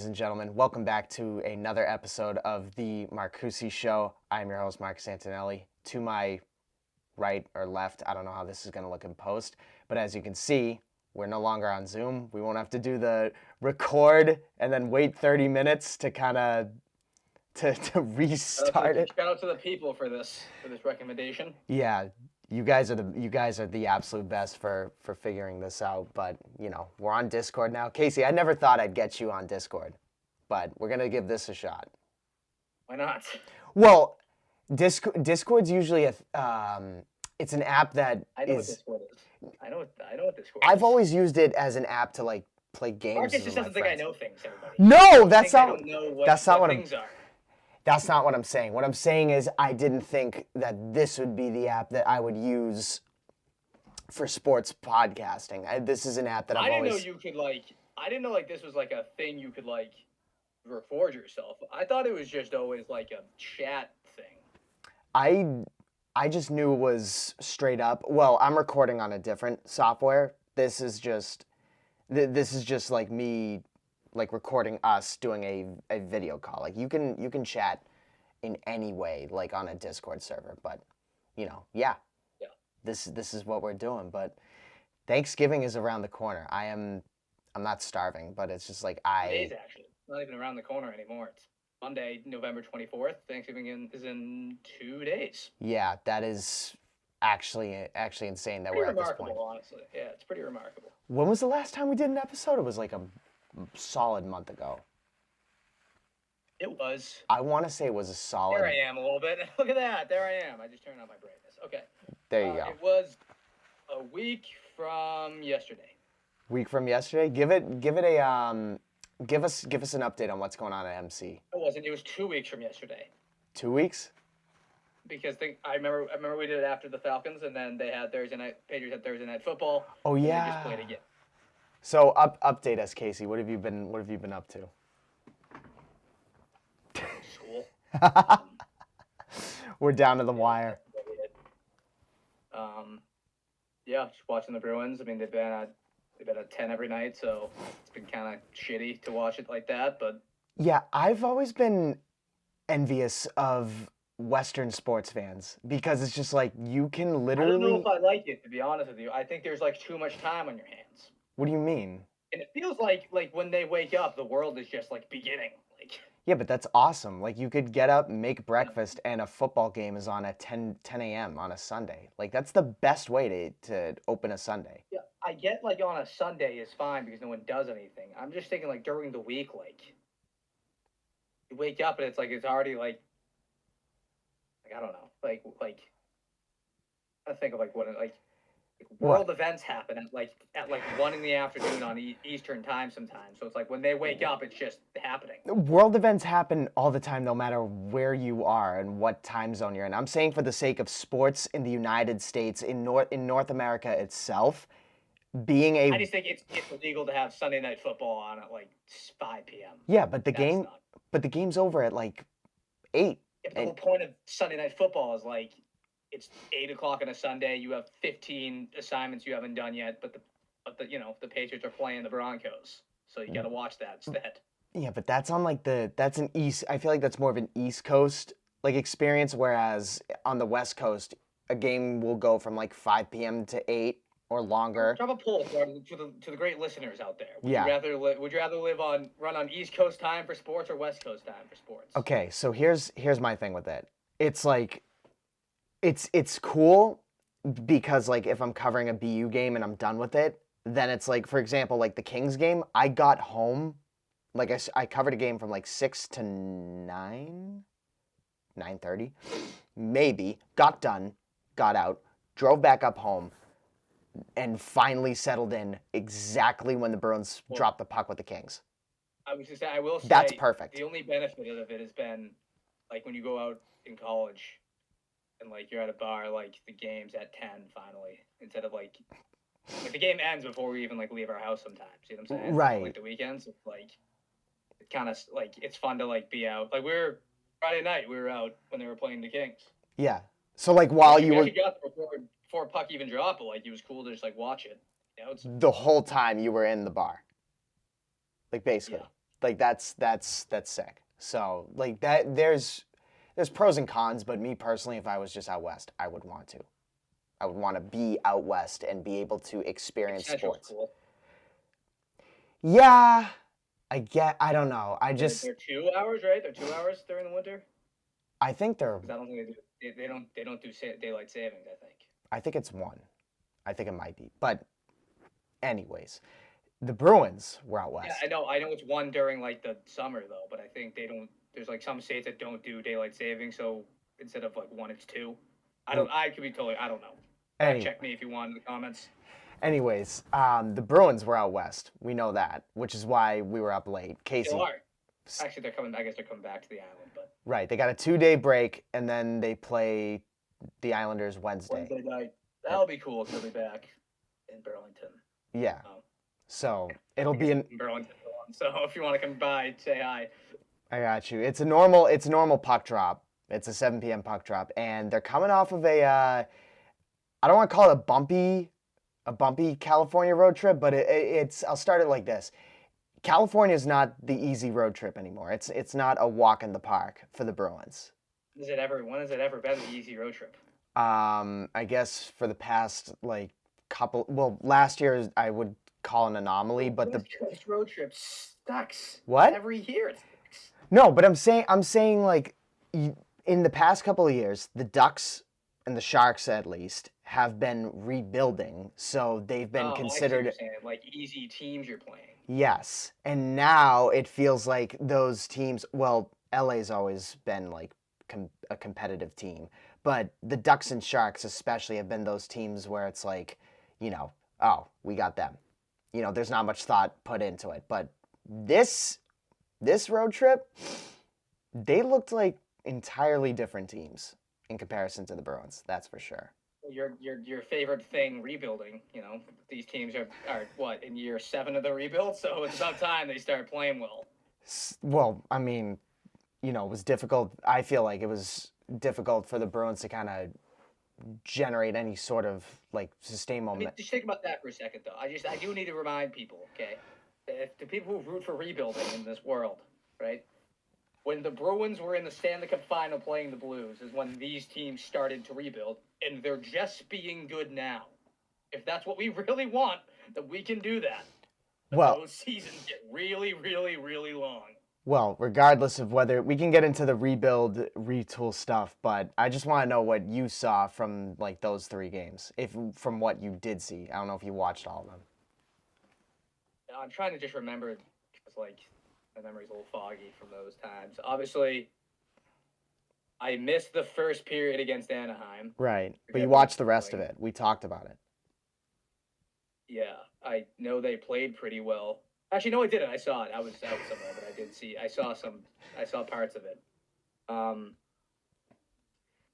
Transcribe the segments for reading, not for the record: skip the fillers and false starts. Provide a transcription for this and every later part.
ladies and gentlemen. Welcome back to another episode of the Marcusi Show. I'm your host, Mark Santinelli. To my right or left, I don't know how this is going to look in post, but as you can see, we're no longer on Zoom. We won't have to do the record and then wait 30 minutes to kind of to restart it. Shout out to the people for this recommendation. Yeah, you guys are the absolute best for figuring this out. But you know, we're on Discord now. Casey, I never thought I'd get you on Discord, but we're gonna give this a shot. Why not? Well, Discord's usually it's an app that I know what Discord is. I know what Discord I've is. always used it as an app to like play games. Marcus just doesn't think I know things. Everybody. No, that's not. I don't know what things are. That's not what I'm saying. What I'm saying is I didn't think that this would be the app that I would use for sports podcasting. This is an app that I didn't know you could I didn't know this was like a thing you could record yourself. I thought it was just always like a chat thing. I just knew it was straight up. Well, I'm recording on a different software. This is just like me like recording us doing a video call. Like you can chat in any way, like on a Discord server, but you know, yeah. This is what we're doing. But Thanksgiving is around the corner. I'm not starving, but it's just like It is actually. It's not even around the corner anymore. It's Monday, November 24th. Thanksgiving is in 2 days. Yeah, that is actually insane that we're at this point. Honestly. Yeah, it's pretty remarkable. When was the last time we did an episode? It was like a solid month ago. It was. I want to say it was a solid. There I am a little bit. Look at that. There I am. I just turned on my brightness. Okay. There you go. It was a week from yesterday. Week from yesterday? Give us an update on what's going on at MC. It wasn't. It was 2 weeks from yesterday. 2 weeks? Because I remember we did it after the Falcons, and then they had Thursday night. Patriots had Thursday night football. Oh yeah. And they just played again. So update us, Casey. What have you been up to? School. We're down to the wire. Yeah, just watching the Bruins. I mean, they've been at 10 every night, so it's been kind of shitty to watch it like that. But yeah, I've always been envious of Western sports fans because it's just like you can literally. I don't know if I like it, to be honest with you. I think there's too much time on your hands. What do you mean? And it feels like when they wake up, the world is just beginning. Yeah, but that's awesome. Like you could get up, make breakfast, and a football game is on at 10 a.m. on a Sunday. Like that's the best way to open a Sunday. Yeah, I get on a Sunday is fine because no one does anything. I'm just thinking during the week, you wake up and it's already I don't know, I think of what world events happen at 1 in the afternoon on Eastern time sometimes. So it's when they wake up, it's just happening. World events happen all the time, no matter where you are and what time zone you're in. I'm saying for the sake of sports in the United States, in North America itself, I just think it's illegal to have Sunday night football on at 5 p.m. Yeah, but the game's over at 8. Yeah, the whole point of Sunday night football is it's 8 o'clock on a Sunday. You have 15 assignments you haven't done yet, but the Patriots are playing the Broncos, so you got to watch that instead. Yeah, but that's on that's an East. I feel like that's more of an East Coast experience, whereas on the West Coast, a game will go from 5 p.m. to 8 or longer. Have a poll to the great listeners out there. Would you rather run on East Coast time for sports or West Coast time for sports? Okay, so here's my thing with it. It's it's cool because if I'm covering a BU game and I'm done with it, then it's for example, the Kings game, I got home, I covered a game from 6 to 9, 9:30, maybe, got done, got out, drove back up home, and finally settled in exactly when the Bruins dropped the puck with the Kings. I will say that's perfect. The only benefit of it has been when you go out in college and you're at a bar, the game's at 10 finally, instead of the game ends before we even leave our house sometimes. You know what I'm saying? Right. The weekends, it's it kind of it's fun to be out. Friday night we were out when they were playing the Kings. Yeah. So while you were got there before puck even dropped, but it was cool to just watch it. The whole time you were in the bar. Basically. Like that's sick. So like that there's pros and cons, but me personally, if I was just out west, I would want to. I would want to be out west and be able to experience Central's sports. cool. Yeah, I don't know. They're 2 hours, right? They're 2 hours during the winter. I think they're. 'Cause I don't think they don't do daylight savings. I think. I think it's one. I think it might be. But anyways, the Bruins were out Yeah, west. I know it's one during like the summer though, but I think they don't. There's like some states that don't do daylight savings, so instead of like one, it's two. I could be totally. I don't know. Anyway. Check me if you want in the comments. Anyways, the Bruins were out west. We know that, which is why we were up late. Casey. They are. Actually, they're coming. I guess they're coming back to the island, but. Right, they got a 2-day break, and then they play the Islanders Wednesday. Wednesday night. That'll be cool because they'll be back in Burlington. Yeah. So it'll be in Burlington. So if you want to come by, say hi. I got you. It's a normal puck drop. It's a 7 p.m. puck drop, and they're coming off of I don't want to call it a bumpy California road trip, but it's. I'll start it like this. California is not the easy road trip anymore. It's not a walk in the park for the Bruins. When has it ever been an easy road trip? I guess for the past like couple. Well, last year I would call an anomaly, but the road trip sucks. What? Every year it sucks. No, but I'm saying like in the past couple of years, the Ducks and the Sharks at least have been rebuilding, so they've been considered I see what you're saying, like easy teams you're playing. Yes, and now it feels like those teams. Well, LA's always been like a competitive team, but the Ducks and Sharks especially have been those teams where it's like, oh, we got them. There's not much thought put into it, but this road trip, they looked like entirely different teams in comparison to the Bruins. That's for sure. Your favorite thing rebuilding. These teams are what in year 7 of the rebuild, so it's about time they start playing well. Well, I mean, it was difficult. I feel like it was difficult for the Bruins to kind of generate any sort of like sustained momentum. Just think about that for a second, though. I do need to remind people, okay, the people who root for rebuilding in this world, right? When the Bruins were in the Stanley Cup final playing the Blues is when these teams started to rebuild, and they're just being good now. If that's what we really want, then we can do that. But those seasons get really, really, really long. Well, regardless of whether we can get into the rebuild, retool stuff, but I just want to know what you saw from like those 3 games. From what you did see, I don't know if you watched all of them. I'm trying to just remember because like my memory's a little foggy from those times. Obviously, I missed the first period against Anaheim. Right, but you watched the rest of it. We talked about it. Yeah, I know they played pretty well. Actually, no, I didn't. I saw it. I was out somewhere, but I did see. I saw parts of it.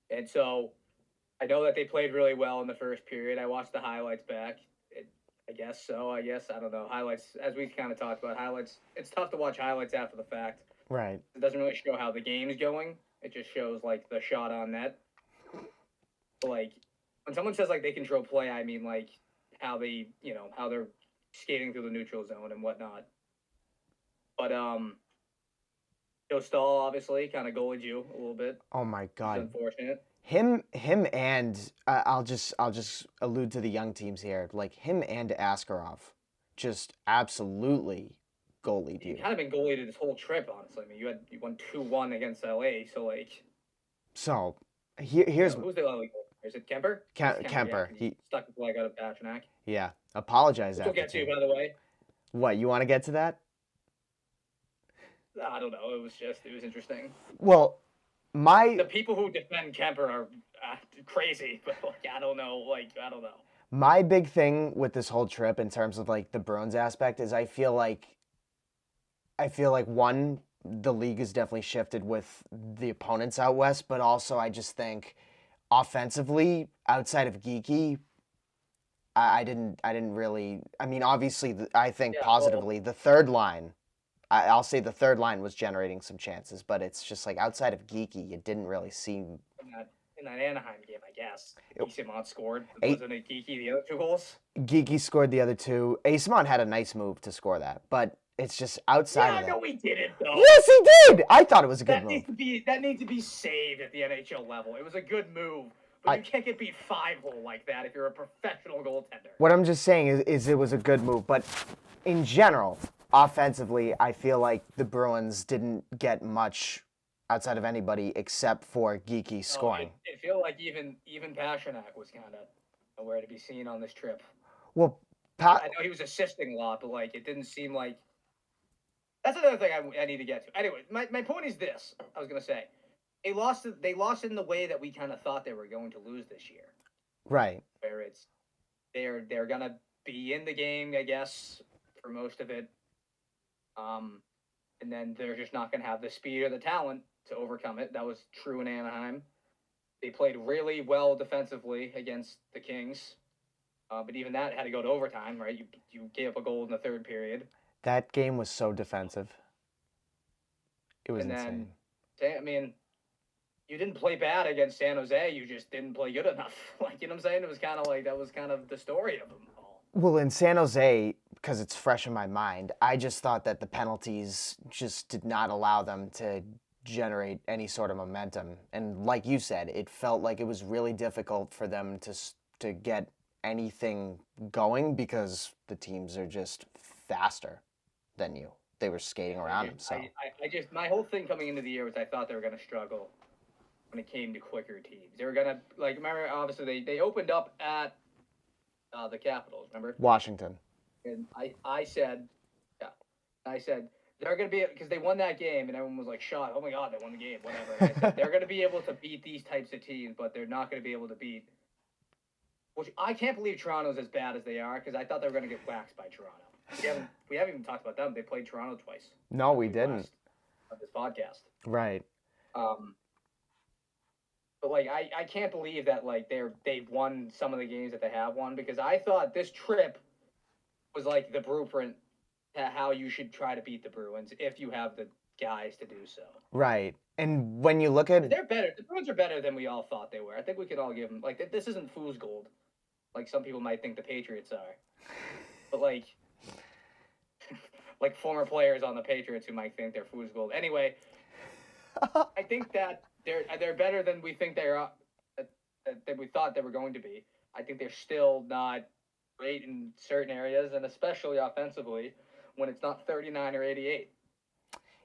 And so I know that they played really well in the first period. I watched the highlights back. I guess so. I don't know. Highlights, as we kind of talked about, highlights. It's tough to watch highlights after the fact. Right. It doesn't really show how the game's going. It just shows like the shot on net. Like when someone says like they control play, I mean like how they, how they're skating through the neutral zone and whatnot. But Joe Stahl obviously kind of goaled you a little bit. Oh my God. It's unfortunate. Him and I'll just allude to the young teams here. Like him and Askarov just absolutely goalied you. You've kind of been goalied this whole trip, honestly. I mean, you won 2-1 against LA, so like. So here's who's the LA goalie? Is it Kemper? Kemper. Yeah, he stuck the leg out of Pasternak. Yeah. Apologize. We'll get to, by the way. What, you want to get to that? I don't know. It was interesting. Well, the people who defend Kemper are crazy, but I don't know. My big thing with this whole trip in terms of like the Bruins aspect is I feel like one, the league has definitely shifted with the opponents out west, but also I just think offensively outside of Geeky, I didn't really. I mean, obviously, I think positively the third line. I'll say the third line was generating some chances, but it's just like outside of Geeky, you didn't really see. In that Anaheim game, I guess. Eamon scored. Wasn't it Geeky the other 2 goals? Geeky scored the other 2. Eamon had a nice move to score that, but It's just outside of that. No, we didn't though. Yes, he did. I thought it was a good move. That needs to be saved at the NHL level. It was a good move, but you can't get beat 5-0 like that if you're a professional goaltender. What I'm just saying is it was a good move, but in general, offensively, I feel like the Bruins didn't get much outside of anybody except for Geeky scoring. It feel like even Pasternak was kind of nowhere to be seen on this trip. Well, I know he was assisting a lot, but like it didn't seem like. That's another thing I need to get to. Anyway, my point is this. I was gonna say, they lost in the way that we kind of thought they were going to lose this year. Right. Where they're gonna be in the game, I guess, for most of it. And then they're just not gonna have the speed or the talent to overcome it. That was true in Anaheim. They played really well defensively against the Kings, but even that had to go to overtime, right? You gave up a goal in the third period. That game was so defensive. It was insane. I mean, you didn't play bad against San Jose. You just didn't play good enough. Like, you know what I'm saying? It was kind of like that was kind of the story of them all. Well, in San Jose, because it's fresh in my mind, I just thought that the penalties just did not allow them to generate any sort of momentum. And like you said, it felt like it was really difficult for them to get anything going because the teams are just faster than you. They were skating around them. So I just my whole thing coming into the year was I thought they were going to struggle when it came to quicker teams. They were going to remember obviously they opened up at the Capitals. Remember Washington. And I said they're going to be because they won that game and everyone was like shocked. Oh my God, they won the game. Whatever. And I said, they're going to be able to beat these types of teams, but they're not going to be able to beat. Which I can't believe Toronto's as bad as they are because I thought they were going to get waxed by Toronto. We haven't even talked about them. They played Toronto twice. No, we didn't. On this podcast. Right. But like I can't believe that like they've won some of the games that they have won because I thought this trip was like the blueprint to how you should try to beat the Bruins if you have the guys to do so. Right. And when you look at they're better. The Bruins are better than we all thought they were. I think we could all give them like this isn't fool's gold, like some people might think the Patriots are. But like former players on the Patriots who might think they're fool's gold. Anyway, I think that they're better than we think they are. That we thought they were going to be. I think they're still not great in certain areas, and especially offensively when it's not 39 or 88.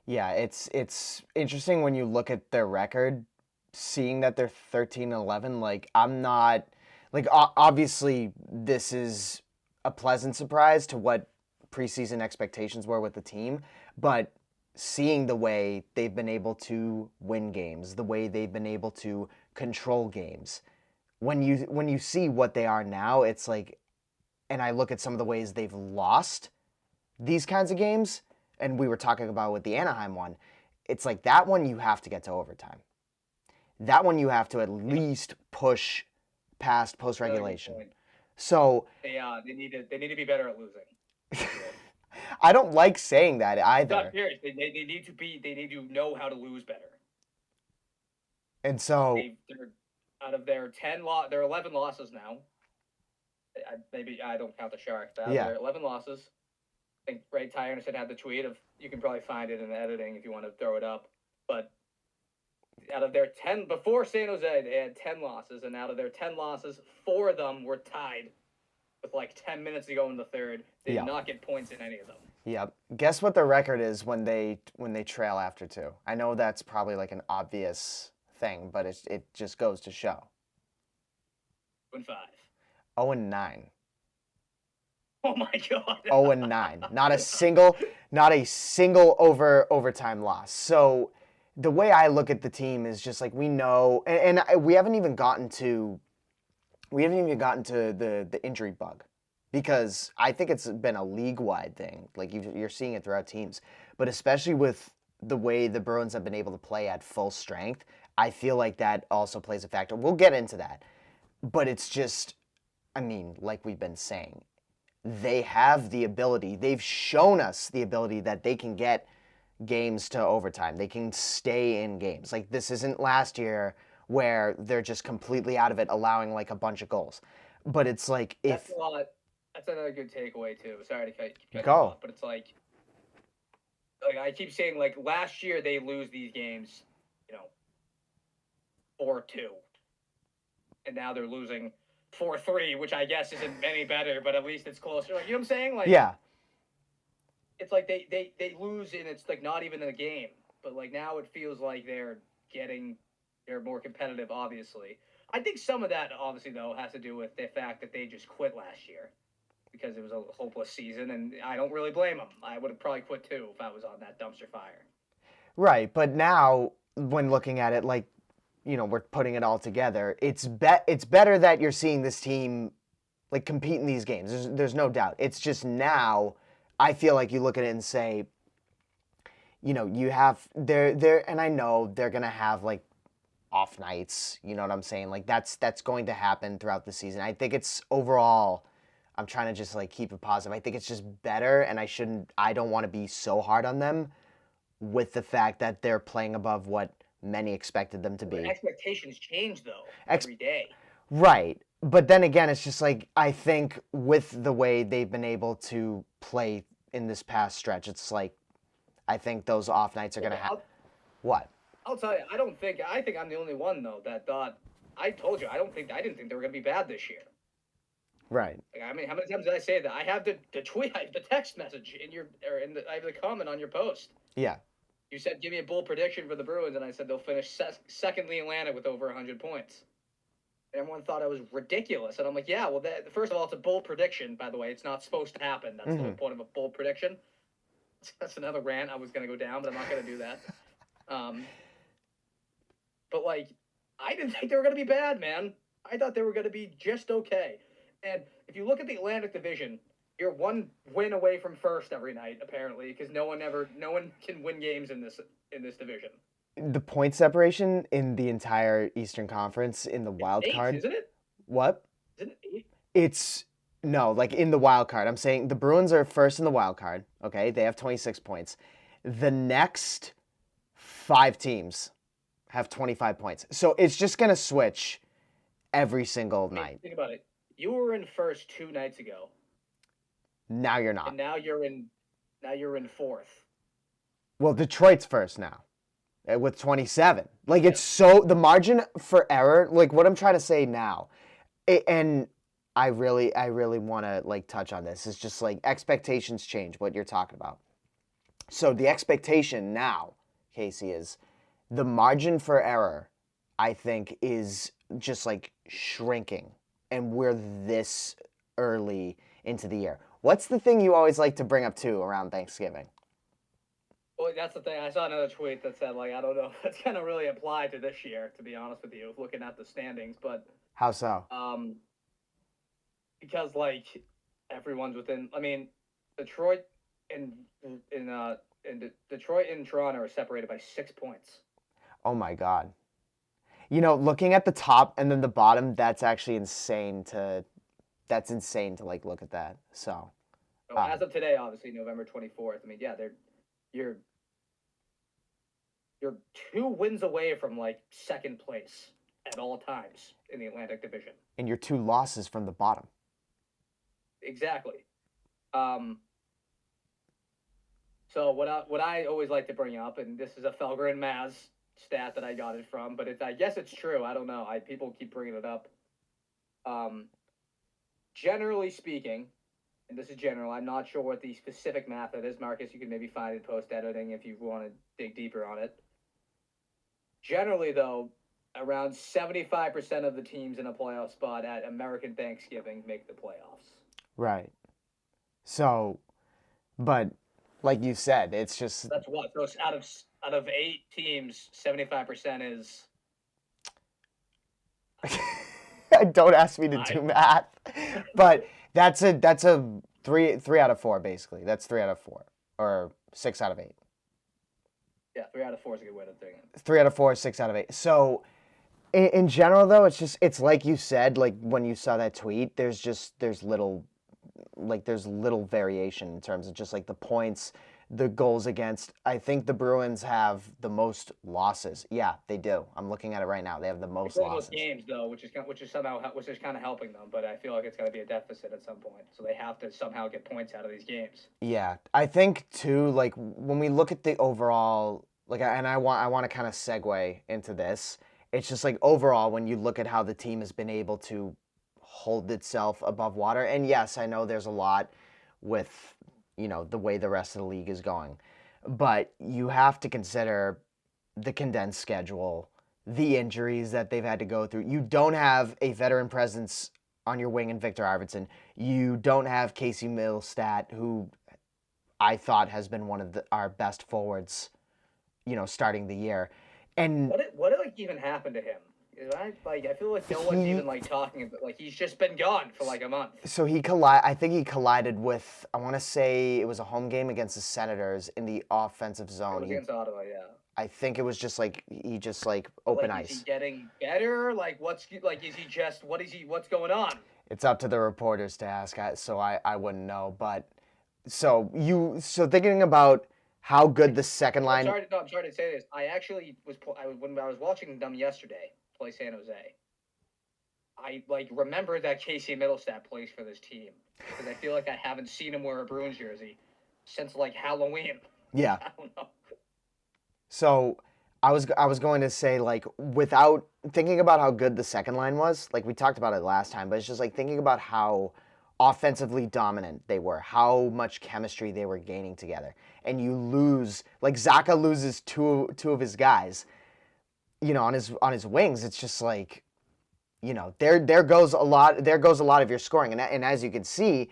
Yeah, it's interesting when you look at their record, seeing that they're 13-11. Like I'm not like obviously this is a pleasant surprise to what preseason expectations were with the team, but seeing the way they've been able to win games, the way they've been able to control games, when you see what they are now, it's like, and I look at some of the ways they've lost these kinds of games, and we were talking about with the Anaheim one, it's like that one you have to get to overtime. That one you have to at least push past post-regulation. So they need to be better at losing. I don't like saying that either. Not serious. They need to know how to lose better. And so they're out of their 11 losses now. Maybe I don't count the Sharks. But yeah. They're 11 losses. I think Ray Ty Anderson had the tweet of you can probably find it in the editing if you want to throw it up. But out of their 10 before San Jose, they had 10 losses, and out of their 10 losses, 4 of them were tied with like 10 minutes to go in the third. They did not get points in any of them. Yep. Guess what the record is when they trail after 2? I know that's probably like an obvious thing, but it just goes to show. 0-5. 0-9. Oh my God. 0-9. Not a single overtime loss. So the way I look at the team is just like we know, and we haven't even gotten to the injury bug, because I think it's been a league-wide thing. Like you're seeing it throughout teams, but especially with the way the Bruins have been able to play at full strength, I feel like that also plays a factor. We'll get into that, but it's just, I mean, like we've been saying, they have the ability. They've shown us the ability that they can get games to overtime. They can stay in games. Like this isn't last year where they're just completely out of it, allowing like a bunch of goals. But it's like that's another good takeaway too. Sorry to cut you go. off, but it's like like I keep saying, like last year they lose these games, 4-2, and now they're losing 4-3, which I guess isn't any better, but at least it's closer. Like, you know what I'm saying? Like, Yeah. it's like they lose and it's like not even in a game, but like now it feels like they're more competitive. Obviously, I think some of that obviously though has to do with the fact that they just quit last year because it was a hopeless season, and I don't really blame them. I would have probably quit too if I was on that dumpster fire. Right, but now when looking at it, like, we're putting it all together. It's better that you're seeing this team like compete in these games. There's no doubt. It's just now, I feel like you look at it and say, you have they're and I know they're gonna have like off nights. You know what I'm saying? Like that's going to happen throughout the season. I think it's overall. I'm trying to just like keep it positive. I think it's just better, and I don't want to be so hard on them with the fact that they're playing above what many expected them to be. Expectations change though every day. Right. But then again, it's just like I think with the way they've been able to play in this past stretch, it's like I think those off nights are going to have what? I'll tell you, I think I'm the only one though that thought. I told you I didn't think they were going to be bad this year. Right. Like, I mean, how many times did I say that? I have the tweet, I have the text message I have the comment on your post. Yeah. You said, give me a bold prediction for the Bruins, and I said they'll finish second in the Atlantic with over 100 points. And everyone thought I was ridiculous. And I'm like, yeah, well, first of all, it's a bold prediction, by the way. It's not supposed to happen. That's the whole point of a bold prediction. That's another rant I was going to go down, but I'm not going to do that. But, like, I didn't think they were going to be bad, man. I thought they were going to be just okay. And if you look at the Atlantic Division, you're one win away from first every night, apparently, because no one can win games in this division. The point separation in the entire Eastern Conference in the wild card, isn't it? What? Isn't it 8? No, like in the wild card. I'm saying the Bruins are first in the wild card. Okay, they have 26 points. The next 5 teams have 25 points. So it's just gonna switch every single night. Think about it. You were in first 2 nights ago. Now you're not. And now you're in fourth. Well, Detroit's first now with 27. Like it's so the margin for error. Like what I'm trying to say now, and I really want to like touch on this. It's just like expectations change. What you're talking about. So the expectation now, Casey, is the margin for error. I think is just like shrinking, and we're this early into the year. What's the thing you always like to bring up too around Thanksgiving? Well, that's the thing. I saw another tweet that said, like, I don't know if that's going to really apply to this year, to be honest with you, looking at the standings. But how so? Because like everyone's within. I mean, Detroit and Detroit and Toronto are separated by 6 points. Oh my God! Looking at the top and then the bottom, that's actually insane to. That's insane to like look at that. So, as of today, obviously November 24th. I mean, yeah, you're 2 wins away from like second place at all times in the Atlantic Division. And you're 2 losses from the bottom. Exactly. So what I always like to bring up, and this is a Felger and Maz stat that I got it from, but I guess it's true. I don't know. People keep bringing it up. Generally speaking, and this is general, I'm not sure what the specific method is. Marcus, you can maybe find it post-editing if you want to dig deeper on it. Generally, though, around 75% of the teams in a playoff spot at American Thanksgiving make the playoffs. Right. So, but like you said, it's just... That's what? So out of 8 teams, 75% is... Don't ask me to do math, but that's a 3 out of 4 basically. That's 3 out of 4 or 6 out of 8. Yeah, 3 out of 4 is a good way to think it. 3 out of 4, 6 out of 8. So in general though, it's like you said, like when you saw that tweet, there's little variation in terms of just like the points, the goals against. I think the Bruins have the most losses. Yeah, they do. I'm looking at it right now. They have the most They're in those losses. games though, which is kind of helping them. But I feel like it's going to be a deficit at some point, so they have to somehow get points out of these games. Yeah, I think too. Like when we look at the overall, and I want to kind of segue into this. It's just like overall when you look at how the team has been able to hold itself above water. And yes, I know there's a lot with the way the rest of the league is going, but you have to consider the condensed schedule, the injuries that they've had to go through. You don't have a veteran presence on your wing in Victor Arvidsson. You don't have Casey Middlestat, who I thought has been one of our best forwards, starting the year. And what like even happened to him? I feel like no one's even like talking about, like, he's just been gone for like a month. So I think he collided with, I want to say it was a home game against the Senators in the offensive zone. It was against Ottawa, yeah. I think it was just like he just like open like, ice. Is he getting better? Like what's going on? It's up to the reporters to ask. So I wouldn't know. But so thinking about how good the second line. I'm sorry to say this. I actually when I was watching them yesterday play San Jose. I remember that Casey Middlestat plays for this team because I feel like I haven't seen him wear a Bruins jersey since like Halloween. Yeah. I don't know. So I was going to say, like, without thinking about how good the second line was, like we talked about it last time, but it's just like thinking about how offensively dominant they were, how much chemistry they were gaining together. And you lose, like Zacha loses two of his guys, on his wings. It's just like, there goes a lot of your scoring. And as you can see,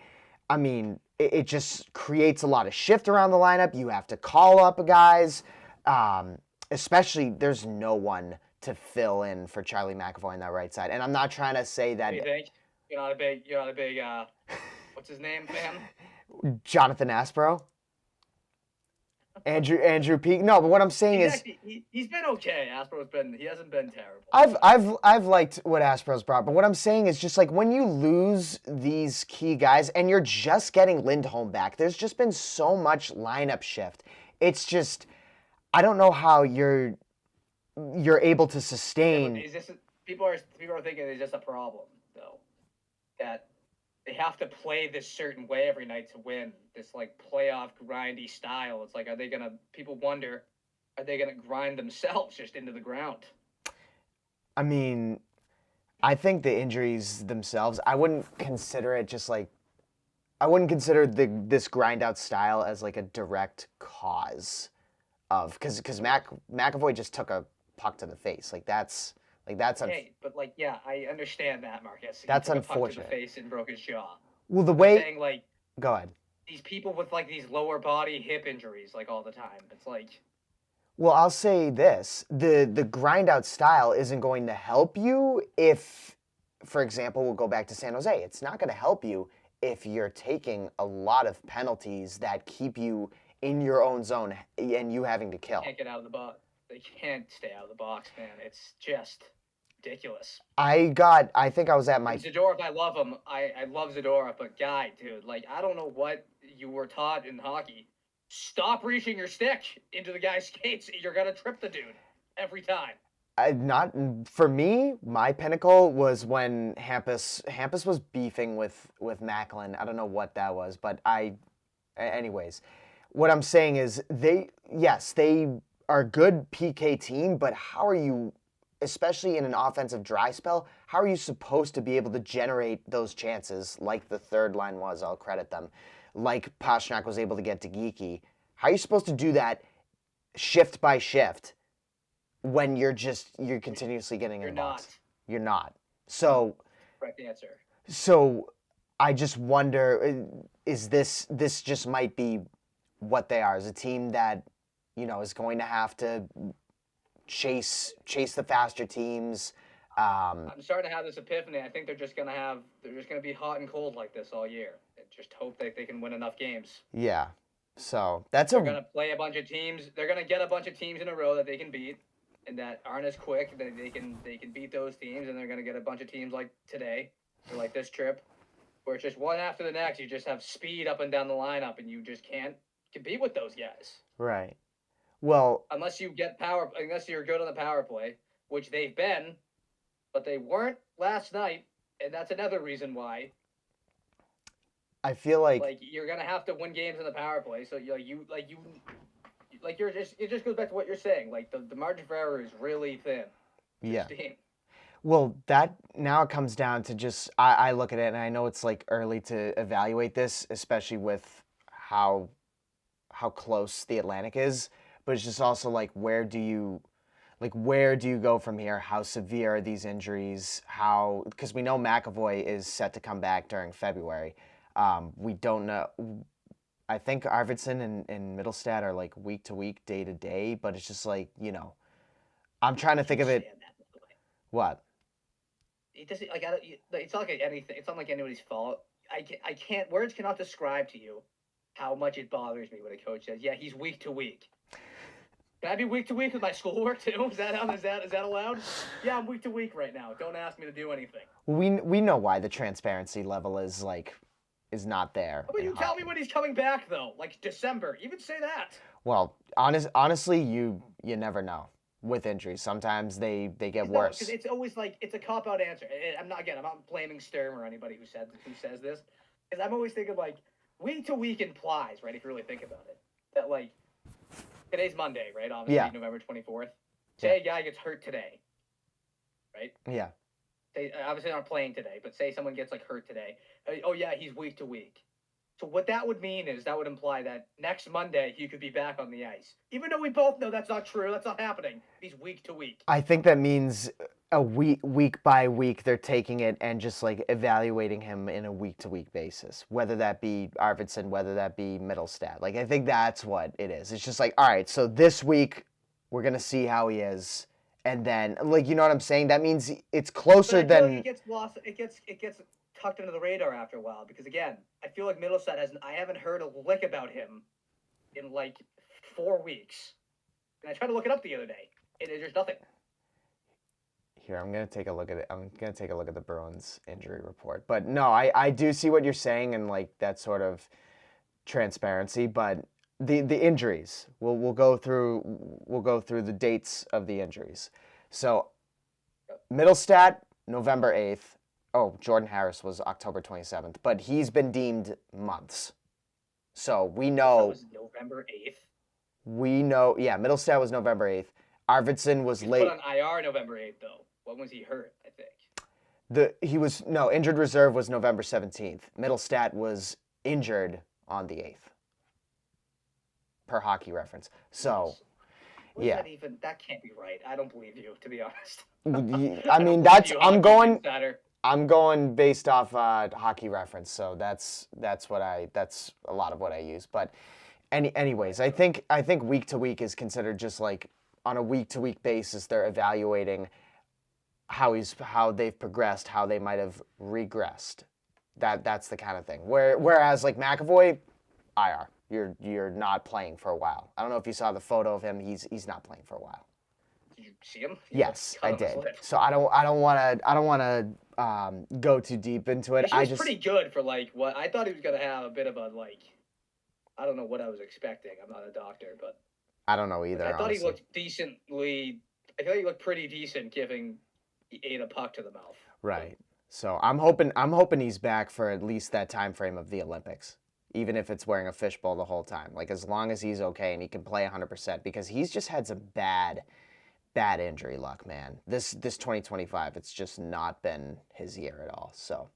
I mean, it just creates a lot of shift around the lineup. You have to call up guys. Especially, there's no one to fill in for Charlie McAvoy on that right side. And I'm not trying to say that. You think? You're not a big what's his name, man? Jonathan Aspero? Andrew Peak. No, but what I'm saying is he's been okay. He hasn't been terrible. I've liked what Aspero's brought, but what I'm saying is just like when you lose these key guys and you're just getting Lindholm back, there's just been so much lineup shift. It's just I don't know how you're able to sustain. Yeah, people are thinking it's just a problem though, that they have to play this certain way every night to win. This like playoff grindy style. It's like, people wonder, are they gonna grind themselves just into the ground? I mean, I think the injuries themselves, I wouldn't consider this grind out style as like a direct cause of, because McAvoy just took a puck to the face. Okay, but yeah, I understand that, Marcus. That's he took unfortunate. A puck to the face and broke his jaw. Well, the way. I'm saying, go ahead. These people with these lower body hip injuries all the time. It's like. Well, I'll say this: the grind out style isn't going to help you if, for example, we'll go back to San Jose. It's not going to help you if you're taking a lot of penalties that keep you in your own zone and you having to kill. They can't get out of the box. They can't stay out of the box, man. It's just ridiculous. I think I was at my. Zadorov, I love him. I love Zadorov, but dude, I don't know what you were taught in hockey. Stop reaching your stick into the guy's skates. You're gonna trip the dude every time. Not for me. My pinnacle was when Hampus was beefing with Macklin. I don't know what that was, but anyways, what I'm saying is they are a good PK team, but how are you, especially in an offensive dry spell, how are you supposed to be able to generate those chances like the third line was? I'll credit them. Like Pastrnak was able to get to Geeky. How are you supposed to do that shift by shift when you're continuously getting in the box? You're not. So. Correct answer. So I just wonder, is this just might be what they are, as a team that, is going to have to chase the faster teams. I'm starting to have this epiphany. I think they're just gonna be hot and cold like this all year. And just hope that they can win enough games. Yeah. So they're gonna play a bunch of teams. They're gonna get a bunch of teams in a row that they can beat, and that aren't as quick. That they can beat those teams, and they're gonna get a bunch of teams like today, or like this trip, where it's just one after the next. You just have speed up and down the lineup, and you just can't compete with those guys. Right. Well, Unless you're good on the power play, which they've been, but they weren't last night, and that's another reason why. I feel like Like you're gonna have to win games in the power play. So it just goes back to what you're saying. Like the margin for error is really thin. yeah. This team. Well, that now it comes down to just I look at it and I know it's like early to evaluate this, especially with how close the Atlantic is, but it's just also like where do you go from here? How severe are these injuries? How because we know McAvoy is set to come back during February. We don't know. I think Arvidsson and Middlestat are like week to week, day to day, but it's just like I'm trying to think of it. What? It doesn't like it's not like anything. It's not like anybody's fault. I can't. Words cannot describe to you how much it bothers me when a coach says, "Yeah, he's week to week." Can I be week to week with my schoolwork too? Is that allowed? Yeah, I'm week to week right now. Don't ask me to do anything. We know why the transparency level is not there. How about you tell me when he's coming back though? Like December. Even say that. Well, honestly, you never know with injuries. Sometimes they get worse. Because it's always like it's a cop out answer. I'm not blaming Sturm or anybody who says this. Because I'm always thinking like week to week implies, right? If you really think about it, that like today's Monday, right? Obviously, yeah. November 24th. Say a guy gets hurt today, right? Yeah. Say obviously not playing today, but say someone gets like hurt today. Oh yeah, he's week to week. So what that would mean is that would imply that next Monday he could be back on the ice. Even though we both know that's not true, that's not happening. He's week to week. I think that means a week by week they're taking it and just like evaluating him in a week to week basis. Whether that be Arvidsson, whether that be Middlestat. Like I think that's what it is. It's just like, all right, so this week we're gonna see how he is. And then like you know what I'm saying? That means it's closer than it gets lost. It gets tucked into the radar after a while because again, I feel like Middlestat I haven't heard a lick about him in like 4 weeks, and I tried to look it up the other day. There's nothing. Here, I'm gonna take a look at it. I'm gonna take a look at the Bruins injury report. But no, I do see what you're saying and like that sort of transparency. But the injuries, we'll go through the dates of the injuries. So Middlestat, November 8th. Oh, Jordan Harris was October 27th, but he's been deemed months. So we know. That was November 8th. We know, yeah, Middlestat was November 8th. Arvidsson was late. Put on IR November 8th, though. When was he hurt, I think? Injured reserve was November 17th. Middlestat was injured on the 8th. Per Hockey Reference. So, yeah. That can't be right. I don't believe you, to be honest. I mean, I'm going based off Hockey Reference, so that's a lot of what I use. But anyways, I think week to week is considered just like on a week to week basis they're evaluating how they've progressed, how they might have regressed. That's the kind of thing. Whereas like McAvoy, IR, you're not playing for a while. I don't know if you saw the photo of him. He's not playing for a while. Did you see him? Yes, I did. So I don't want to go too deep into it. He was pretty good for like what I thought he was gonna have a bit of a like. I don't know what I was expecting. I'm not a doctor, but I don't know either. I thought honestly. he looked decently. I thought he looked pretty decent, giving he ate a puck to the mouth. Right. So I'm hoping he's back for at least that time frame of the Olympics, even if it's wearing a fishbowl the whole time. Like as long as he's okay and he can play 100%, because he's just had some bad injury luck, man. This 2025, it's just not been his year at all. So,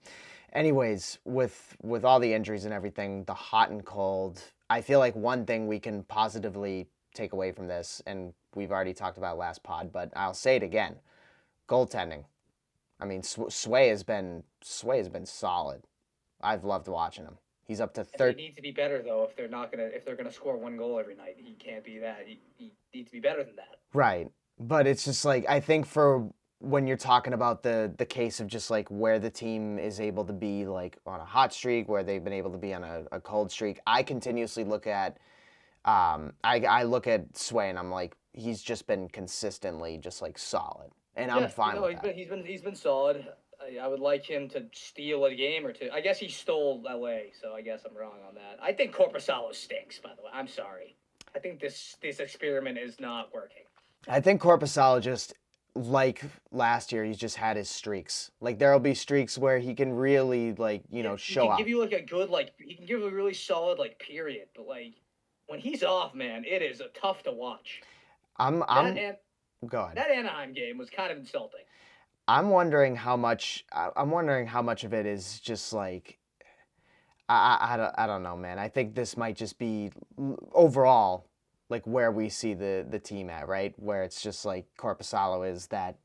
anyways, with all the injuries and everything, the hot and cold, I feel like one thing we can positively take away from this, and we've already talked about last pod, but I'll say it again: goaltending. I mean, Sway has been solid. I've loved watching him. He's up to 30. They need to be better though. If they're gonna score one goal every night, he can't be that. He needs to be better than that. Right. But it's just like, I think for when you're talking about the case of just like where the team is able to be like on a hot streak, where they've been able to be on a cold streak, I continuously look at, I look at Sway and I'm like, he's just been consistently just like solid. And I'm fine with that. He's been solid. I would like him to steal a game or two. I guess he stole LA, so I guess I'm wrong on that. I think Corpusalo stinks, by the way. I'm sorry. I think this experiment is not working. I think Corpusalo just, like last year, he's just had his streaks. Like there'll be streaks where he can really show He can up. give you like a good he can give a really solid period, but when he's off, man, it is tough to watch. I'm go ahead. That Anaheim game was kind of insulting. I'm wondering how much of it is just like I don't know, man. I think this might just be overall like where we see the team at, right? Where it's just like Corpusalo is that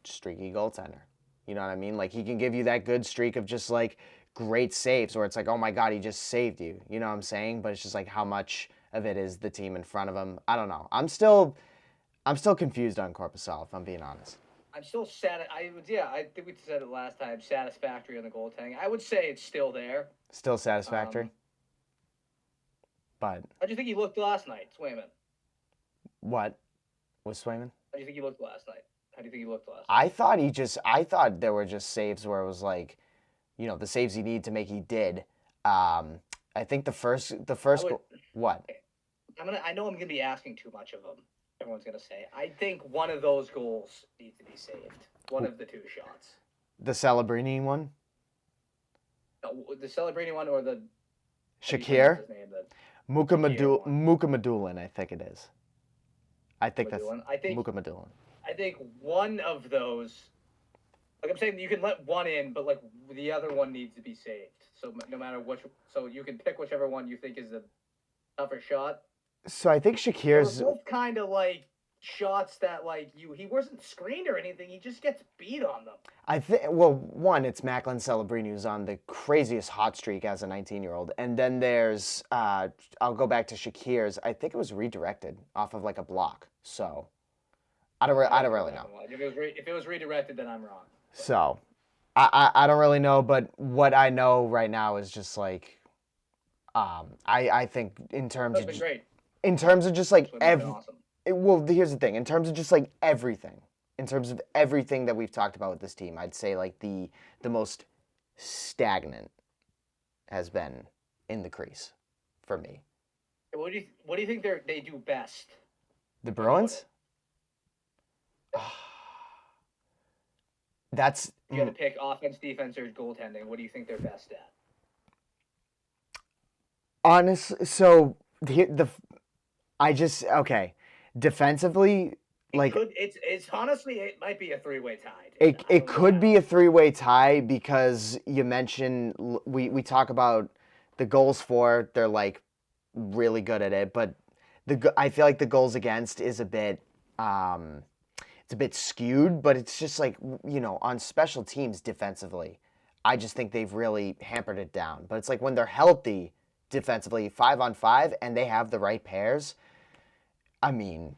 streaky goaltender. You know what I mean? Like he can give you that good streak of just like great saves where it's like, oh my God, he just saved you. You know what I'm saying? But it's just like how much of it is the team in front of him. I don't know. I'm still confused on Corpusalo, if I'm being honest. I'm still sad. I think we said it last time. Satisfactory on the goaltending. I would say it's still there. Still satisfactory. But how do you think he looked last night, Swayman? What was Swayman? How do you think he looked last night? How do you think he looked last night? I thought there were just saves where it was like, the saves he needed to make, he did. I think the first goal. What? I know I'm gonna be asking too much of him. Everyone's gonna say. I think one of those goals needs to be saved. One of the two shots. The Celebrini one. No, the Celebrini one or the Shakir. Mukamadulin, I think it is. I think Mukamadulin. I think one of those. Like I'm saying, you can let one in, but the other one needs to be saved. So no matter so you can pick whichever one you think is the tougher shot. So I think Shakir's. They're both kind of shots that he wasn't screened or anything. He just gets beat on them. I think one, it's Macklin Celebrini who's on the craziest hot streak as a 19-year-old, and then there's I'll go back to Shakir's. I think it was redirected off of a block. So I don't really know. If it was redirected, then I'm wrong. So I don't really know, but what I know right now is just I think in terms of great. In terms of just awesome. Here's the thing. In terms of just everything, in terms of everything that we've talked about with this team, I'd say the most stagnant has been in the crease for me. What do you think they do best? The Bruins? That's you got to pick offense, defense, or goaltending. What do you think they're best at? Honestly, so defensively, it's honestly it might be a three-way tie. It could be a three-way tie because you mentioned we talk about the goals for, they're really good at it, but I feel like the goals against is a bit it's a bit skewed, but it's just on special teams defensively, I just think they've really hampered it down. But it's when they're healthy defensively, 5-on-5, and they have the right pairs, I mean,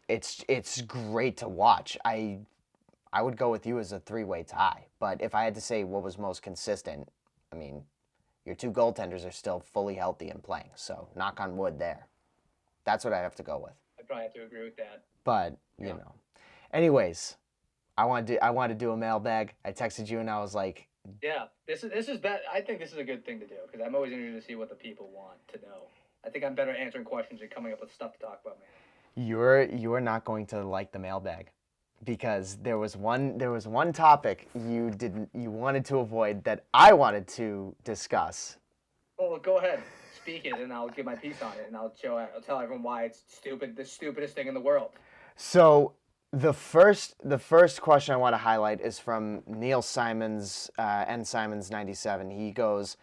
it's great to watch. I would go with you as a three-way tie, but if I had to say what was most consistent, I mean, your two goaltenders are still fully healthy and playing, so knock on wood there. That's what I have to go with. I probably have to agree with that. But you know, anyways, I want to do a mailbag. I texted you and I was like, yeah, this is bad. I think this is a good thing to do because I'm always interested to see what the people want to know. I think I'm better at answering questions and coming up with stuff to talk about, man. You're not going to like the mailbag because there was one topic you wanted to avoid that I wanted to discuss. Well, go ahead, speak it, and I'll give my piece on it, and I'll tell everyone why it's stupid, the stupidest thing in the world. So the first question I want to highlight is from Neil Simons, N Simons 97. He goes,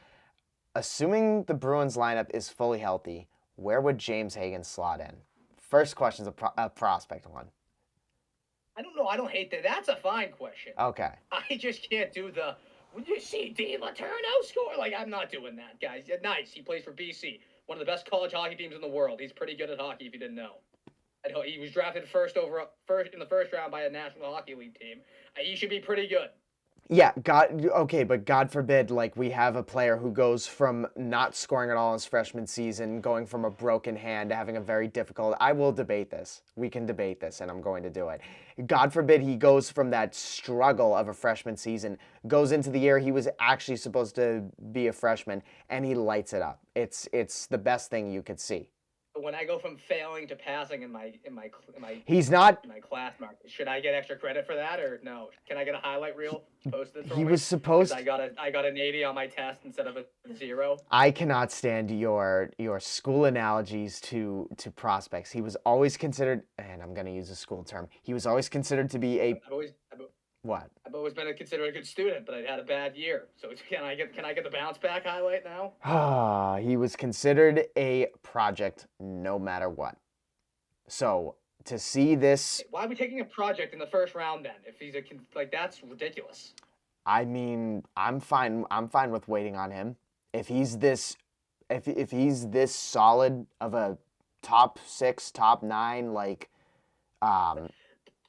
assuming the Bruins lineup is fully healthy, where would James Hagan slot in? First question's a prospect one. I don't know. I don't hate that. That's a fine question. Okay. I just can't do the, would you see Di Letourneau score? I'm not doing that, guys. Nice. He plays for BC, one of the best college hockey teams in the world. He's pretty good at hockey if you didn't know. He was drafted first in the first round by a National Hockey League team. He should be pretty good. Yeah, but God forbid, like, we have a player who goes from not scoring at all in his freshman season, going from a broken hand to having a very difficult. I will debate this. We can debate this, and I'm going to do it. God forbid he goes from that struggle of a freshman season, goes into the year he was actually supposed to be a freshman, and he lights it up. It's the best thing you could see. When I go from failing to passing in my He's not. my class mark, should I get extra credit for that or no? Can I get a highlight reel posted for He me? was 'Cause supposed. I got an 80 on my test instead of a 0. I cannot stand your school analogies to prospects. He was always considered, and I'm going to use a school term. He was always considered to be a what? I've always been considered a good student, but I had a bad year. So can I get the bounce back highlight now? Ah, he was considered a project no matter what. So to see this, Why are we taking a project in the first round then? If he's like that's ridiculous. I mean, I'm fine. I'm fine with waiting on him. If he's this, if he's this solid of a top 6, top 9, like,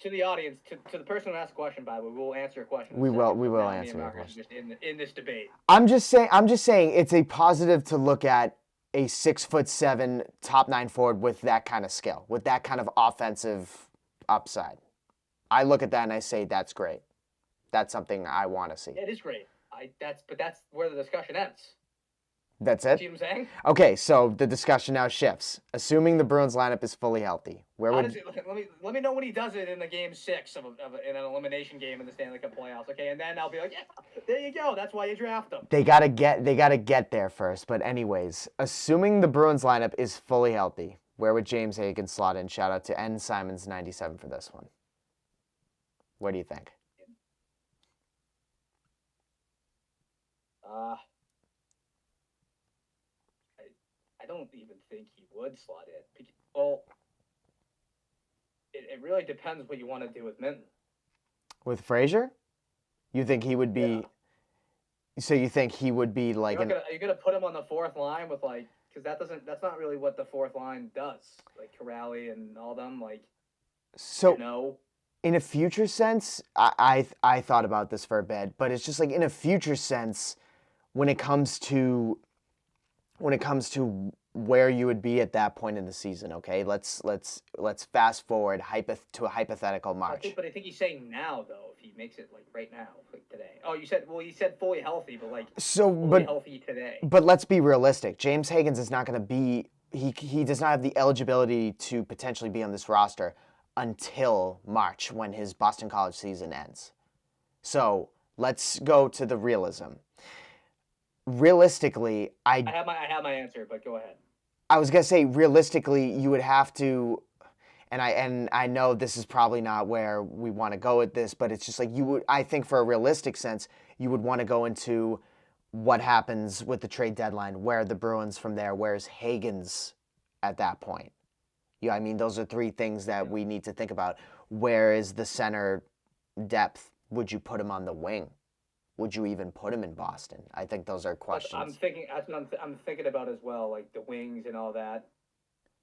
To the audience, to the person who asked the question, by the way, we'll answer your question. We will Now answer your question. Just in this debate. I'm just saying it's a positive to look at a 6'7" top 9 forward with that kind of skill, with that kind of offensive upside. I look at that and I say that's great. That's something I want to see. Yeah, it is great. But that's where the discussion ends. That's it? See what I'm saying? Okay, so the discussion now shifts. Assuming the Bruins lineup is fully healthy, let me know when he does it in the game 6 in an elimination game in the Stanley Cup playoffs, okay? And then I'll be like, yeah, there you go. That's why you draft him. They gotta get there first. But anyways, assuming the Bruins lineup is fully healthy, where would James Hagan slot in? Shout out to N Simons 97 for this one. What do you think? I don't even think he would slot in. Well, it really depends what you want to do with Minton. With Frazier? You think he would be? Yeah. So you think he would be like? Are you gonna put him on the 4th line with like? Because that's not really what the 4th line does. Like Corrali and all them like. So. You know. In a future sense, I thought about this for a bit, but it's just like in a future sense, when it comes to where you would be at that point in the season, okay? Let's fast forward to a hypothetical March. But I think he's saying now though, if he makes it like right now, like today. Oh, you said fully healthy, but like healthy today. But let's be realistic. James Higgins is not going to be. He does not have the eligibility to potentially be on this roster until March when his Boston College season ends. So let's go to the realism. Realistically, I have my answer, but go ahead. I was gonna say realistically, you would have to, and I know this is probably not where we want to go with this, but it's just like you would. I think for a realistic sense, you would want to go into what happens with the trade deadline, where the Bruins from there, where's Higgins at that point. Yeah, I mean, those are 3 things that we need to think about. Where is the center depth? Would you put him on the wing? Would you even put him in Boston? I think those are questions. That's what I'm thinking about as well, like the wings and all that.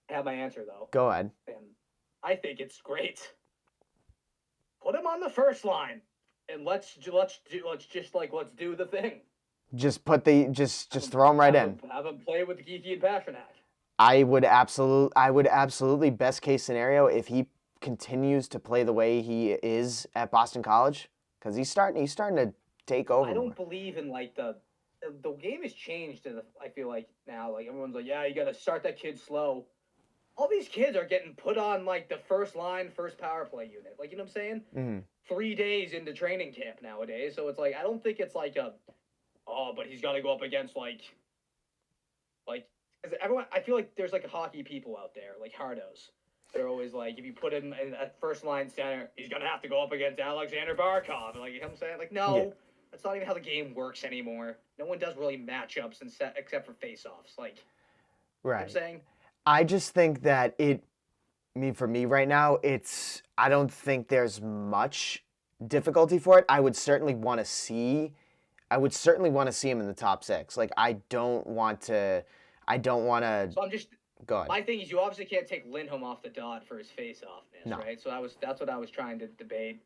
I have my answer though. Go ahead. And I think it's great. Put him on the first line, and let's do the thing. Just throw him right in. Have him play with Geeky and Pasternak. I would absolutely best case scenario if he continues to play the way he is at Boston College, because he's starting to take over. I don't believe in like the game has changed. I feel like now, like everyone's like, yeah, you got to start that kid slow. All these kids are getting put on like the first power play unit. Like, you know what I'm saying? Mm-hmm. 3 days into training camp nowadays. So it's like, I don't think it's like but he's got to go up against like everyone. I feel like there's like hockey people out there, like hardos. They're always like, if you put him in at first line center, he's gonna have to go up against Alexander Barkov. Like, you know what I'm saying? Like, no, yeah. That's not even how the game works anymore. No one does really matchups except for face-offs. Like, right. You know what I'm saying? I just think that for me right now, I don't think there's much difficulty for it. I would certainly want to see him in the top 6. Like, I don't want to. So I'm just. Go ahead. My thing is, you obviously can't take Lindholm off the dot for his face-offness, right? So that's what I was trying to debate.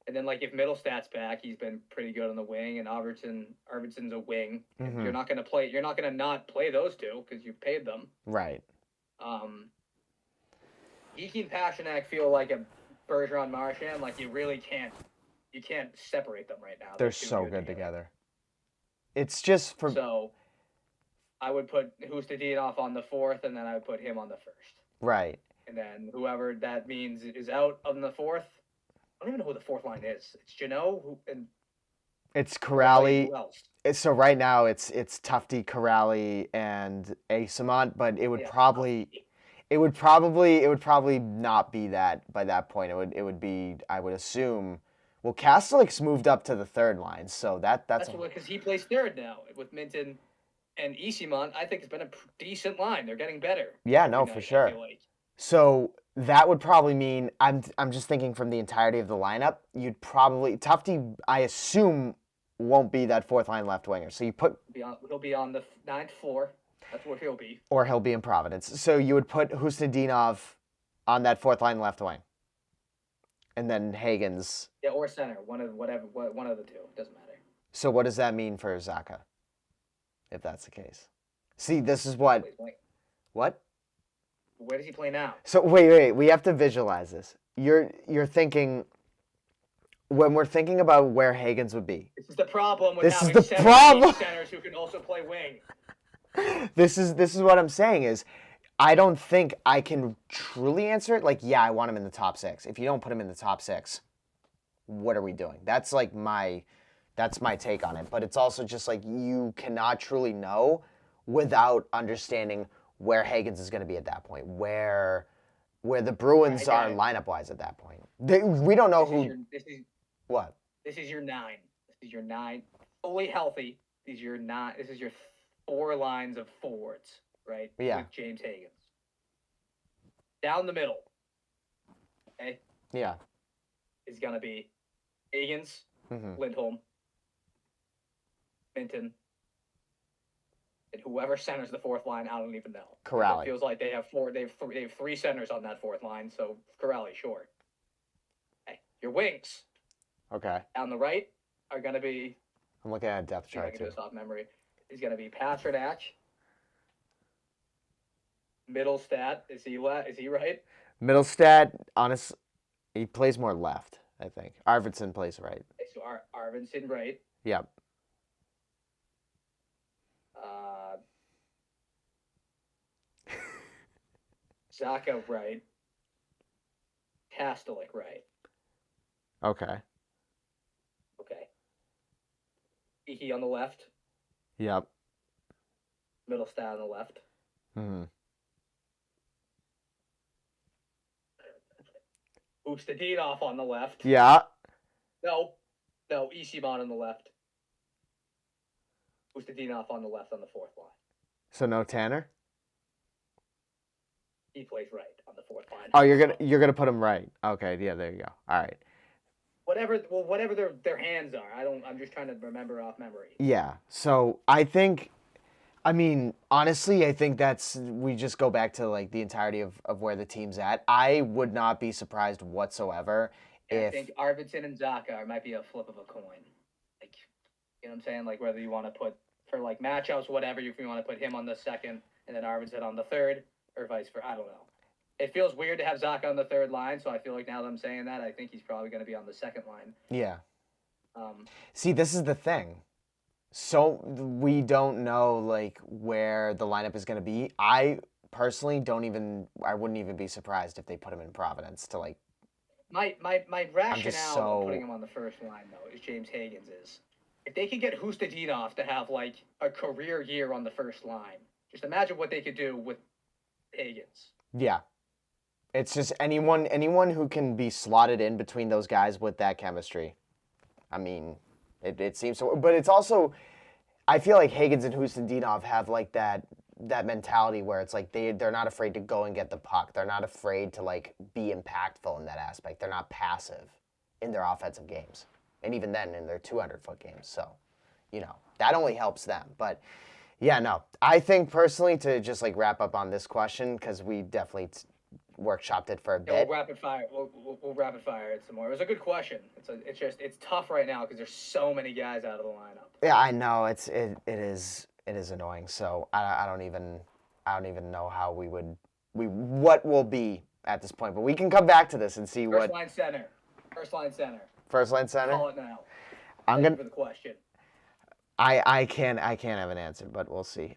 And then, like, if Middlestad's back, he's been pretty good on the wing, and Arvidsson's a wing. Mm-hmm. You're not gonna not play those two because you've paid them. Right. Geeky and Pasternak feel like a Bergeron Marchand. Like, you can't separate them right now. They're so good together. It's just for. So, I would put Hustadinov on the fourth, and then I would put him on the first. Right. And then whoever that means is out on the fourth. I don't even know who the fourth line is. It's Janot and. It's Corrali. Who else? So right now it's Tufty, Corrali, and Asamont, but it would probably not be that by that point. It would be, I would assume. Well, Kastelik's moved up to the third line, so that's because he plays third now with Minton and Esamont. I think it's been a decent line. They're getting better. Yeah, no, for sure. So that would probably mean I'm just thinking from the entirety of the lineup. You'd probably Tufty, I assume, won't be that fourth line left winger. So you put he'll be on the ninth floor. That's where he'll be. Or he'll be in Providence. So you would put Hustadinov on that fourth line left wing, and then Hagens. Yeah, or center. One of the two. Doesn't matter. So what does that mean for Zacha? If that's the case. See, this is what. What? Where does he play now? So wait. We have to visualize this. You're thinking. When we're thinking about where Hagens would be. This is the problem with having centers who can also play wing. This is what I'm saying is, I don't think I can truly answer it. Like, yeah, I want him in the top 6. If you don't put him in the top 6, what are we doing? That's my take on it. But it's also just like you cannot truly know without understanding where Hagens is going to be at that point, where the Bruins are lineup wise at that point. We don't know what. This is your 9. This is your 9 fully healthy. This is your 4 lines of forwards, right? Yeah. With James Hagens. Down the middle. Okay? Yeah. Is going to be Hagens, Lindholm, Minton, and whoever centers the fourth line, I don't even know. Corrali. It feels like they have 3 centers on that fourth line, so Corrali, sure. Okay. Your wings. Okay. Down the right are going to be... I'm looking at a depth chart, I can do this off memory. Is going to be Pasternak. Middlestad, is he right? Middlestad, honestly, he plays more left, I think. Arvidsson plays right. Okay, so Arvidsson right. Yep. Zacha right. Kastelik right. Okay. Iki on the left. Yep. Middlestad on the left. Ustadinov on the left. Yeah. No, Esamont on the left. Ustadinov on the left on the fourth line. So no Tanner? He plays right on the fourth line. Oh, you're gonna put him right. Okay, yeah, there you go. All right. Whatever their hands are. I'm just trying to remember off memory. Yeah. So honestly, I think we just go back to like the entirety of where the team's at. I would not be surprised whatsoever if... I think Arvidsson and Zacha might be a flip of a coin. Like, you know what I'm saying? Like whether you want to put, for like matchups, whatever, if you want to put him on the second and then Arvidsson on the third, or vice versa. I don't know. It feels weird to have Zacha on the third line, so I feel like now that I'm saying that, I think he's probably going to be on the second line. Yeah. See, this is the thing. So we don't know like where the lineup is going to be. I personally I wouldn't even be surprised if they put him in Providence to like. My rationale of putting him on the first line though is James Hagens is. If they could get Hustadinov to have like a career year on the first line, just imagine what they could do with Hagens. Yeah. It's just anyone who can be slotted in between those guys with that chemistry. I mean, it seems so, but it's also, I feel like Hagens and Hustadinov have like that mentality where it's like they're not afraid to go and get the puck. They're not afraid to like be impactful in that aspect. They're not passive in their offensive games, and even then in their 200-foot games. So, that only helps them. But yeah, no, I think personally to just like wrap up on this question because we definitely workshopped it for a Yeah, we'll bit. rapid fire. We'll rapid fire it some more. It was a good question. It's tough right now because there's so many guys out of the lineup. Yeah, I know it is annoying. So I don't even know how what will be at this point. But we can come back to this and see First what line center. First line center. first line center. Call it now. I'm Thank you gonna. for the question. I can't have an answer, but we'll see.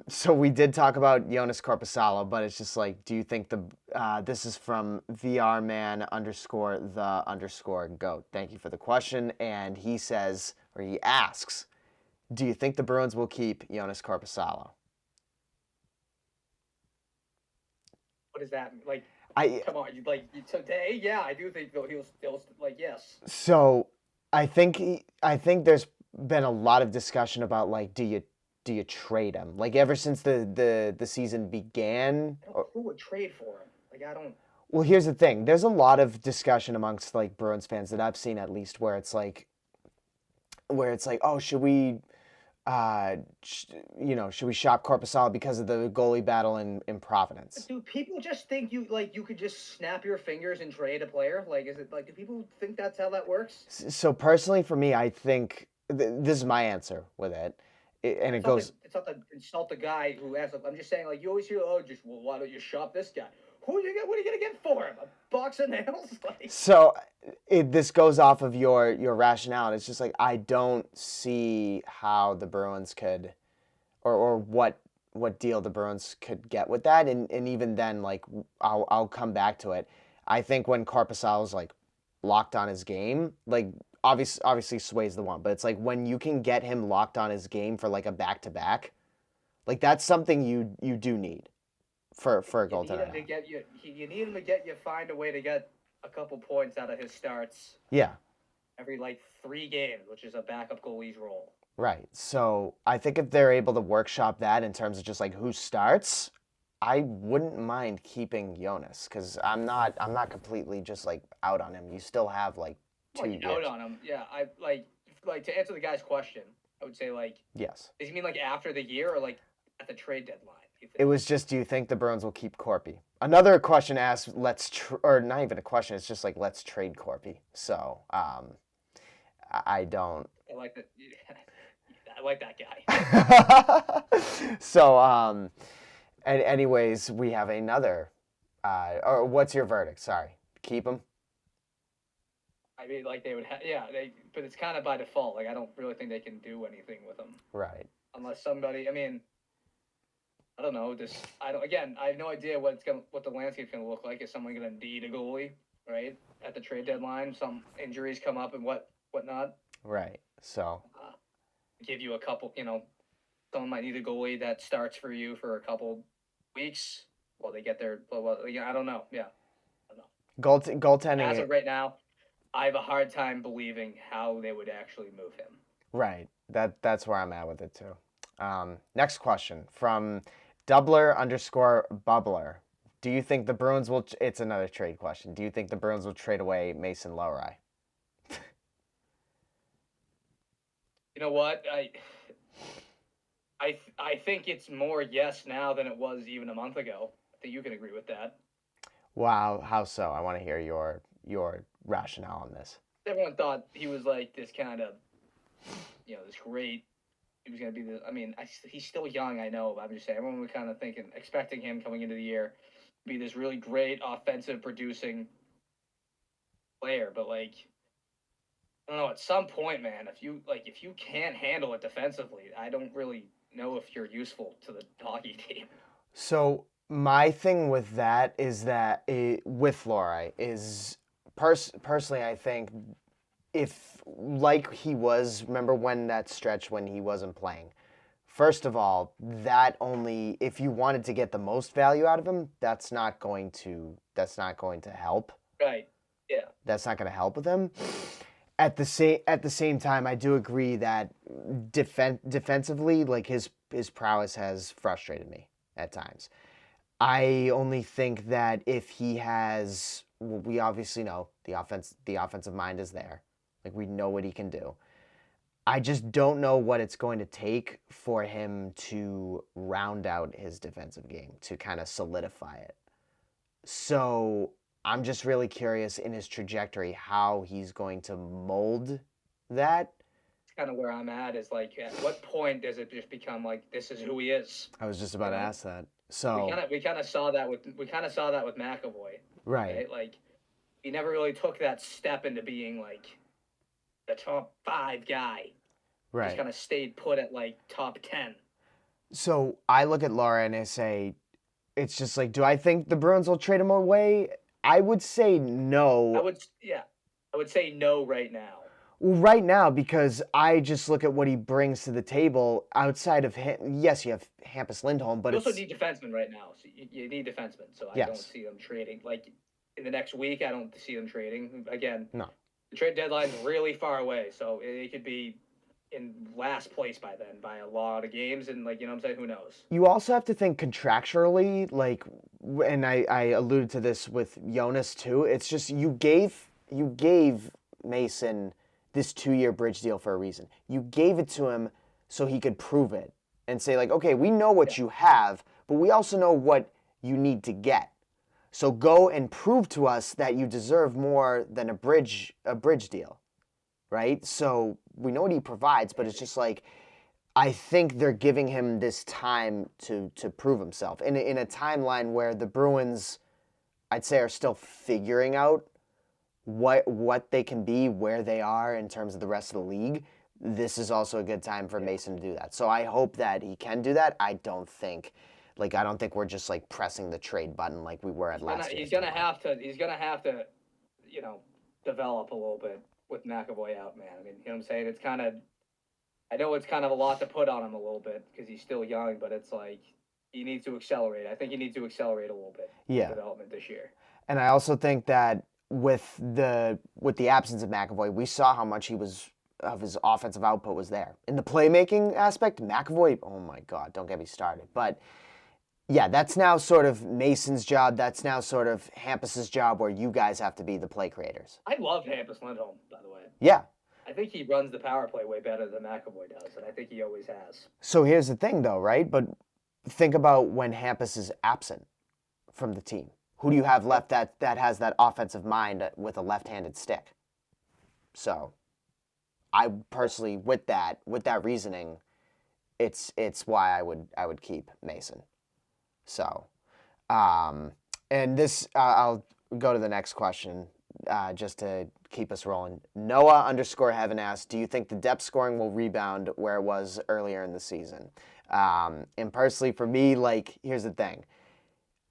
So we did talk about Jonas Corposalo, but it's just like, do you think this is from VRman_the_goat. Thank you for the question, and he says, or he asks, do you think the Bruins will keep Jonas Corposalo? What does that mean? Like? I Come on, today? Yeah, I do think he'll like yes. So I think there's been a lot of discussion about like, do you trade him? Like ever since the season began. Who would trade for him? Like I don't. Well, here's the thing. There's a lot of discussion amongst like Bruins fans that I've seen at least where it's like, oh, should we, should we shop Corposalo because of the goalie battle in Providence? Do people just think you could just snap your fingers and trade a player? Like, is it like, do people think that's how that works? So personally, for me, I think this is my answer with it, and it goes. It's not to insult the guy who asked. I'm just saying, like, you always hear, why don't you shop this guy? Who are you get? What are you gonna get for him? A box of nails? Like... So this goes off of your rationale. And it's just like I don't see how the Bruins could, or what deal the Bruins could get with that. And even then, like I'll come back to it. I think when Korpisalo's like locked on his game, like obviously Sway's the one, but it's like when you can get him locked on his game for like a back-to-back, like that's something you do need for a goaltender. You need him to get you find a way to get a couple points out of his starts. Yeah. Every like 3 games, which is a backup goalie's role. Right. So I think if they're able to workshop that in terms of just like who starts, I wouldn't mind keeping Jonas because I'm not completely just like out on him. You still have like 2 years. Out on him, yeah. I like to answer the guy's question. I would say like yes. Does he mean like after the year or like at the trade deadline? It was just, do you think the Bruins will keep Corpy? Another question asked, or not even a question. It's just like, let's trade Corpy. So I don't. I like that. I like that guy. So and anyways, we have another. Or what's your verdict? Sorry, keep him. I mean, like they would have, but it's kind of by default. Like I don't really think they can do anything with them. Right. Unless somebody, I mean, I don't know. I have no idea what the landscape's gonna look like. Is someone gonna need a goalie, right? At the trade deadline, some injuries come up and whatnot. Right. So. Give you a couple, someone might need a goalie that starts for you for a couple weeks while they get their. I don't know. Yeah. I don't know. Goaltending. As of right now, I have a hard time believing how they would actually move him. Right. That's where I'm at with it too. Next question from Doubler_Bubbler. Do you think the Bruins will? It's another trade question. Do you think the Bruins will trade away Mason Lohrei? You know what? I think it's more yes now than it was even a month ago. I think you can agree with that. Wow, how so? I want to hear your rationale on this. Everyone thought he was like this kind of, this great. He was going to be the. I mean, he's still young, I know, but I'm just saying everyone was kind of expecting him coming into the year to be this really great offensive producing player, but like. I don't know. At some point, man, if you can't handle it defensively, I don't really know if you're useful to the hockey team. So my thing with that is that with Lohrei is personally, I think if like he was, remember when that stretch when he wasn't playing. First of all, that only if you wanted to get the most value out of him, that's not going to help. Right. Yeah. That's not going to help with him. At the same time, I do agree that defensively, like his prowess has frustrated me at times. I only think that if he has, we obviously know the offensive mind is there. Like we know what he can do. I just don't know what it's going to take for him to round out his defensive game to kind of solidify it. So I'm just really curious in his trajectory how he's going to mold that. It's kind of where I'm at. Is like, at what point does it just become like this is who he is? I was just You about to know, ask that. So, we kind of saw that with McAvoy, right, right? Like he never really took that step into being like the top 5 guy. Just right. kind of stayed put at like top 10. So I look at Laura and I say, it's just like, do I think the Bruins will trade him away? I would say no. Yeah, I would say no right now. Well, right now, because I just look at what he brings to the table outside of him. Yes, you have Hampus Lindholm, but You also it's need defensemen right now. So you need defensemen. So I don't yes, see them trading. Like in the next week, I don't see them trading. Again, no. the trade deadline's really far away. So it could be in last place by then by a lot of games. And like, you know what I'm saying? Who knows? You also have to think contractually, like, and I alluded to this with Jonas too. It's just you gave Mason this 2-year bridge deal for a reason. You gave it to him so he could prove it and say like, okay, we know Yeah. what you have, but we also know what you need to get. So go and prove to us that you deserve more than a bridge deal, right? So we know what he provides, but it's just like I think they're giving him this time to prove himself in a timeline where the Bruins, I'd say, are still figuring out what they can be, where they are in terms of the rest of the league. This is also a good time for Mason to do that. So I hope that he can do that. I don't think we're just like pressing the trade button like we were at last year. He's gonna have to. He's gonna have to, you know, develop a little bit with McAvoy out, man. I mean, you know what I'm saying? It's kind of. I know it's kind of a lot to put on him a little bit because he's still young, but it's like he needs to accelerate. I think he needs to accelerate a little bit in Yeah. development this year. And I also think that with the absence of McAvoy, we saw how much of his offensive output was there. In the playmaking aspect, McAvoy, oh my God, don't get me started. But yeah, that's now sort of Mason's job. That's now sort of Hampus's job where you guys have to be the play creators. I love Hampus Lindholm, by the way. Yeah. I think he runs the power play way better than McAvoy does, and I think he always has. So here's the thing though, right? But think about when Hampus is absent from the team. Who do you have left that has that offensive mind with a left-handed stick? So I personally, with that reasoning, it's why I would keep Mason. So, and this I'll go to the next question just to keep us rolling. Noah_Heaven asks, do you think the depth scoring will rebound where it was earlier in the season? And personally, for me, like, here's the thing.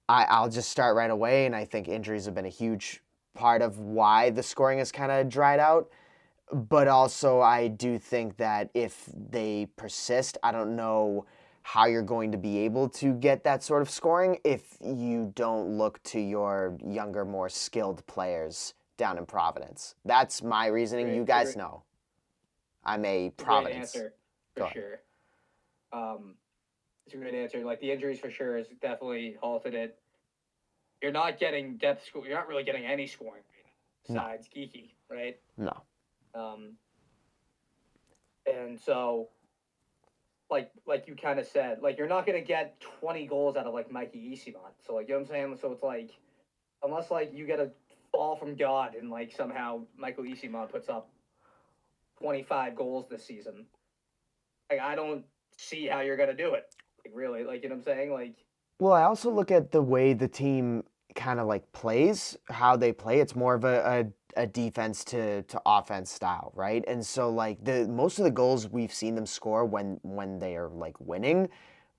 I'll just start right away, and I think injuries have been a huge part of why the scoring has kind of dried out. But also, I do think that if they persist, I don't know how you're going to be able to get that sort of scoring if you don't look to your younger, more skilled players down in Providence. That's my reasoning. You guys know. I'm a Providence. Great answer, for sure. It's a great answer. Like the injuries for sure has definitely halted it. You're not getting depth score. You're not really getting any scoring besides Geeky, right? No. And so, like you kind of said, like you're not gonna get 20 goals out of like Mikey Easymont. So like you know what I'm saying. So it's like, unless like you get a fall from God and like somehow Michael Easymont puts up 25 goals this season, like I don't see how you're gonna do it. Like really, like you know what I'm saying, like. Well, I also look at the way the team kind of like plays, how they play. It's more of a defense to offense style, right? And so like the most of the goals we've seen them score when they are like winning,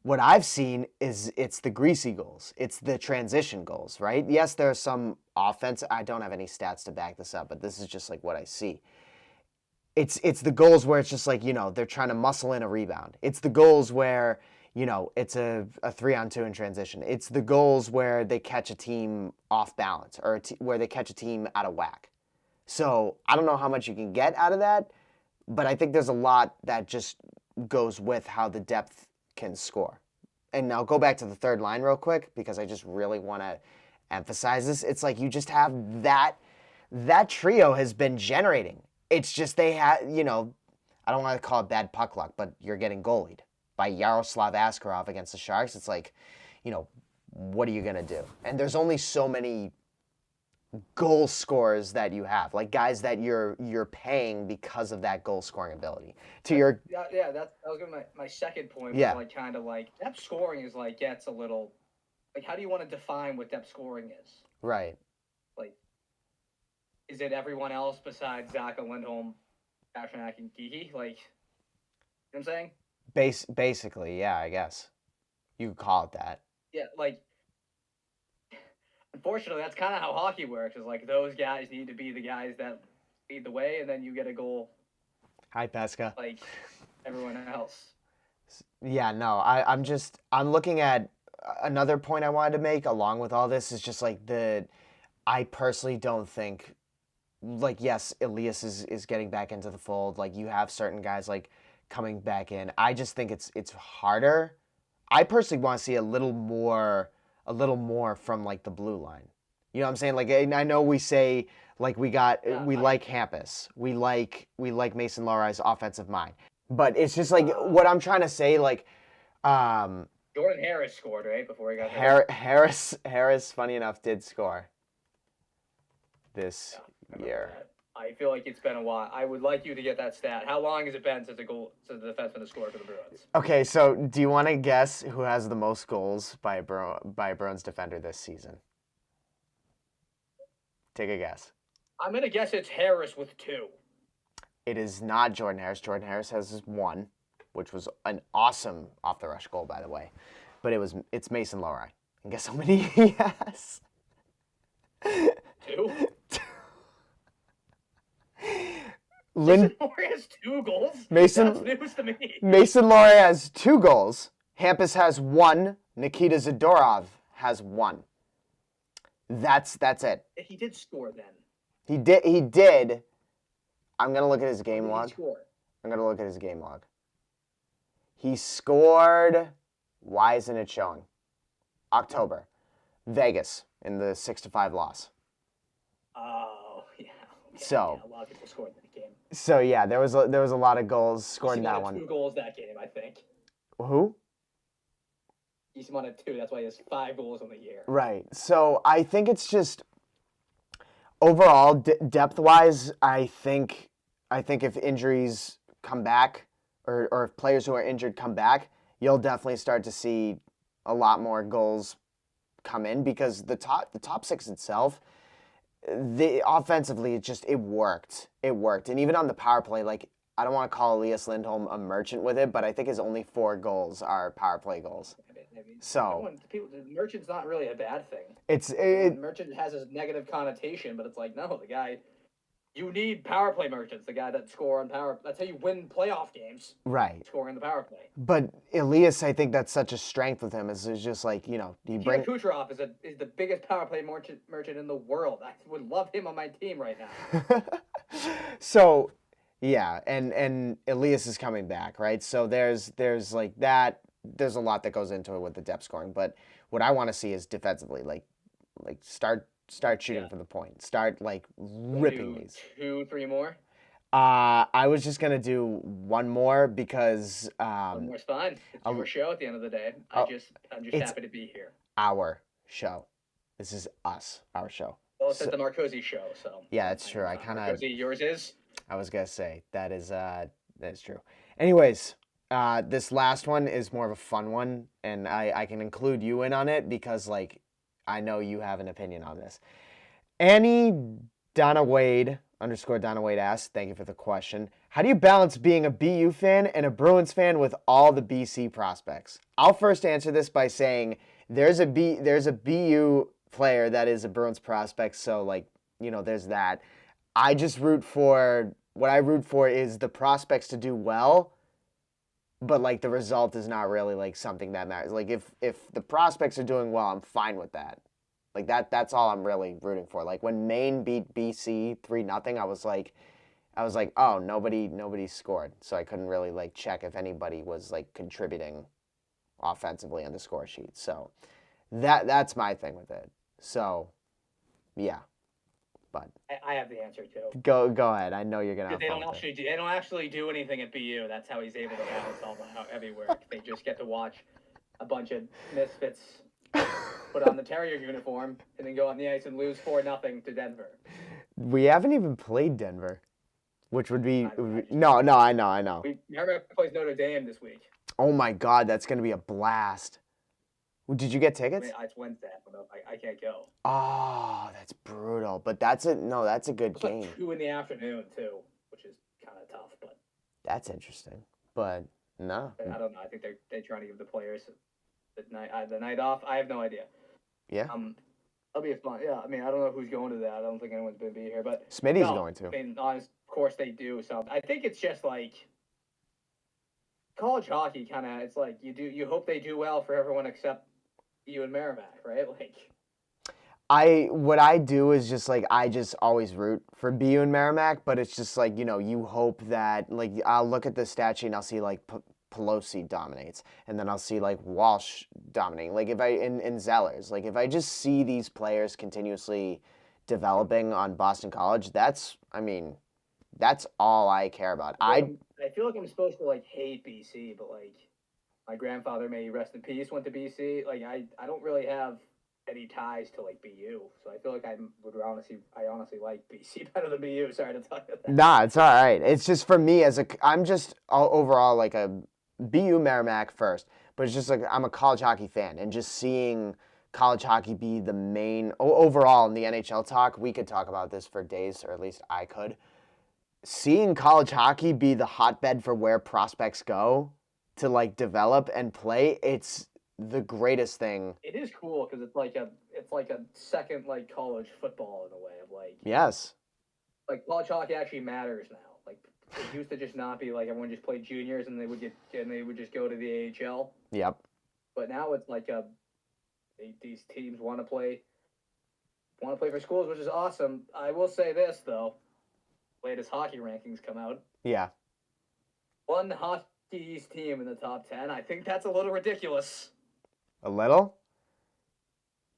what I've seen is it's the greasy goals. It's the transition goals, right? Yes, there are some offense. I don't have any stats to back this up, but this is just like what I see. It's the goals where it's just like, they're trying to muscle in a rebound. It's the goals where it's a 3-on-2 in transition. It's the goals where they catch a team off balance or where they catch a team out of whack. So I don't know how much you can get out of that, but I think there's a lot that just goes with how the depth can score. And I'll go back to the third line real quick because I just really want to emphasize this. It's like you just have that trio has been generating. It's just they have, I don't want to call it bad puck luck, but you're getting goalied by Yaroslav Askarov against the Sharks. It's like, what are you gonna do? And there's only so many goal scorers that you have, like guys that you're paying because of that goal scoring ability. To your that was gonna be my second point. Yeah. Was like kind of like depth scoring is like gets a little like how do you want to define what depth scoring is? right. Like, is it everyone else besides Zach and Lindholm, Pasternak, and Geeky? Like, you know what I'm saying? Basically, yeah, I guess you could call it that. Yeah, like. Unfortunately, that's kind of how hockey works. Is like those guys need to be the guys that lead the way, and then you get a goal. Hi, Pesca. Like everyone else. Yeah, no, I'm looking at another point I wanted to make along with all this is just like I personally don't think, like, yes, Elias is getting back into the fold. Like, you have certain guys like coming back in. I just think it's harder. I personally want to see a little more from like the blue line. You know what I'm saying? Like, I know we say like we like Hampus, we like Mason Lohrei's offensive mind, but it's just like what I'm trying to say. Like, Jordan Harris scored right before he got hurt. Harris, funny enough, did score this year. I feel like it's been a while. I would like you to get that stat. How long has it been since the defenseman has scored for the Bruins? Okay, so do you want to guess who has the most goals by a Bruins defender this season? Take a guess. I'm gonna guess it's Harris with 2. It is not Jordan Harris. Jordan Harris has 1, which was an awesome off the rush goal, by the way. But it's Mason Lohrei. And guess how many he has? 2? Mason Lohrei has 2 goals? That's news to me. Mason Lohrei has 2 goals. Hampus has 1. Nikita Zadorov has 1. That's it. He did score then. He did. I'm going to look at his game log. I'm going to look at his game log. He scored. Why isn't it showing? October. Vegas in the 6-5 loss. Oh, yeah. So, a lot of people scored that game. So yeah, there was a lot of goals scored in that one. 2 goals that game, I think. Who? He's won at 2. That's why he has 5 goals on the year. Right. So I think it's just overall depth-wise. I think if injuries come back, or if players who are injured come back, you'll definitely start to see a lot more goals come in because the top 6 itself. Offensively, it worked. And even on the power play, like, I don't want to call Elias Lindholm a merchant with it, but I think his only 4 goals are power play goals. So merchant's not really a bad thing. Merchant has a negative connotation, but it's like, no, the guy, you need power play merchants, the guy that score on power. That's how you win playoff games. Right. Scoring the power play. But Elias, I think that's such a strength with him. Is just like, you know, Kucherov is the biggest power play merchant in the world. I would love him on my team right now. So, yeah, and Elias is coming back, right? So there's like that. There's a lot that goes into it with the depth scoring. But what I want to see is defensively, like start shooting from the point. Start like ripping these. 2, 3 more. I was just gonna do one more because one more's fine. It's your show at the end of the day. I'm just happy to be here. Our show. This is us. Our show. Well, it's the Marcosi show, so. Yeah, that's true. I kind of. Marcosi, yours is. I was gonna say that is true. Anyways, this last one is more of a fun one, and I can include you in on it because like I know you have an opinion on this. Annie Donna Wade _Donna Wade asks, thank you for the question. How do you balance being a BU fan and a Bruins fan with all the BC prospects? I'll first answer this by saying there's a BU player that is a Bruins prospect, so like, you know, there's that. What I root for is the prospects to do well, but like the result is not really like something that matters. Like if the prospects are doing well, I'm fine with that. Like that's all I'm really rooting for. Like when Maine beat BC 3-0, I was like, oh, nobody scored. So I couldn't really like check if anybody was like contributing offensively on the score sheet. So that's my thing with it. So yeah. But I have the answer too. Go ahead. I know you're gonna have they don't actually do anything at BU. That's how he's able to balance all the heavy work. They just get to watch a bunch of misfits put on the Terrier uniform, and then go on the ice and lose 4-0 to Denver. We haven't even played Denver, which would be no. I know. Merrimack plays Notre Dame this week. Oh my God, that's gonna be a blast. Did you get tickets? It's Wednesday, but I can't go. Oh, that's brutal. But that's a good It's game. like 2 in the afternoon too, which is kind of tough. But that's interesting. But no, I don't know. I think they're trying to give the players the night off. I have no idea. Yeah. That'll be fun. Yeah. I mean, I don't know who's going to that. I don't think anyone's going to be here, but Smitty's going to. I mean, honest, of course they do. So I think it's just like college hockey. Kind of, it's like you hope they do well for everyone except you and Merrimack, right? Like. What I do is just like I just always root for BU and Merrimack, but it's just like, you hope that, like, I'll look at the stat sheet and I'll see like Pelosi dominates, and then I'll see like Walsh dominating. Like if in Zellers, like if I just see these players continuously developing on Boston College, that's all I care about. I feel like I'm supposed to like hate BC, but like my grandfather, may he rest in peace, went to BC. Like I don't really have any ties to like BU, so I feel like I honestly like BC better than BU. Sorry to tell you that. Nah, it's all right. It's just for me I'm just overall like a BU Merrimack first, but it's just like I'm a college hockey fan, and just seeing college hockey be the main overall in the NHL talk. We could talk about this for days, or at least I could. Seeing college hockey be the hotbed for where prospects go to like develop and play, it's the greatest thing. It is cool because it's like a second like college football in a way of like. Yes. Like college hockey actually matters now. Like it used to just not be like everyone just played juniors and they would just go to the AHL. Yep. But now it's like these teams want to play for schools, which is awesome. I will say this though, latest hockey rankings come out. Yeah. One Hockey East team in the top 10. I think that's a little ridiculous. A little?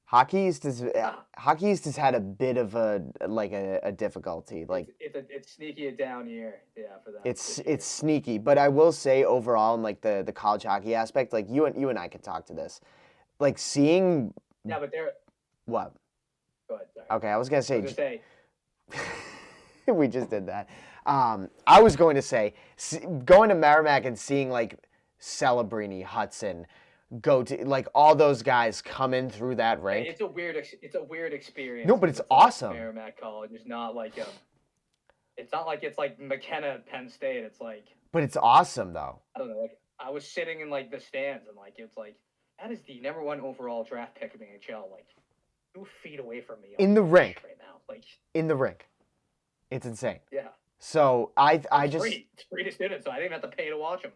Hockey East has had a bit of a difficulty. Like it's sneaky a down year, yeah, for that. It's sneaky, but I will say overall in like the college hockey aspect, like you and I can talk to this. Like seeing. Yeah, but they're. What? Go ahead. Sorry. Okay, I was gonna say. We just did that. I was going to say going to Merrimack and seeing like Celebrini, Hudson, go to like all those guys come in through that rank. It's a weird experience. No, but it's awesome. Merrimack College is not like it's not like it's like McKenna at Penn State. It's like. But it's awesome though. I don't know. Like I was sitting in like the stands and like it's like that is the number 1 overall draft pick in the NHL. Like 2 feet away from me. In the rink. Right now, like. In the rink. It's insane. Yeah. So it's free to students, so I didn't have to pay to watch them.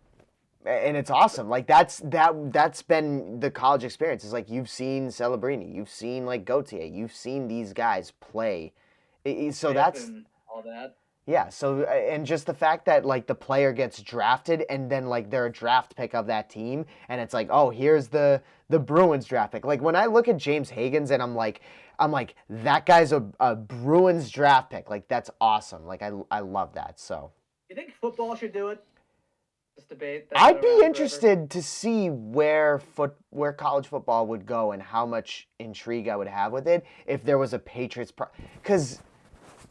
And it's awesome. Like that's been the college experience. It's like you've seen Celebrini, you've seen like Gauthier, you've seen these guys play. So that's all that. Yeah. So and just the fact that like the player gets drafted and then like they're a draft pick of that team, and it's like, oh, here's the Bruins draft pick. Like when I look at James Hagens and I'm like that guy's a Bruins draft pick. Like that's awesome. Like I love that. So. You think football should do it? This debate. I'd be interested to see where college football would go and how much intrigue I would have with it if there was a Patriots. Because,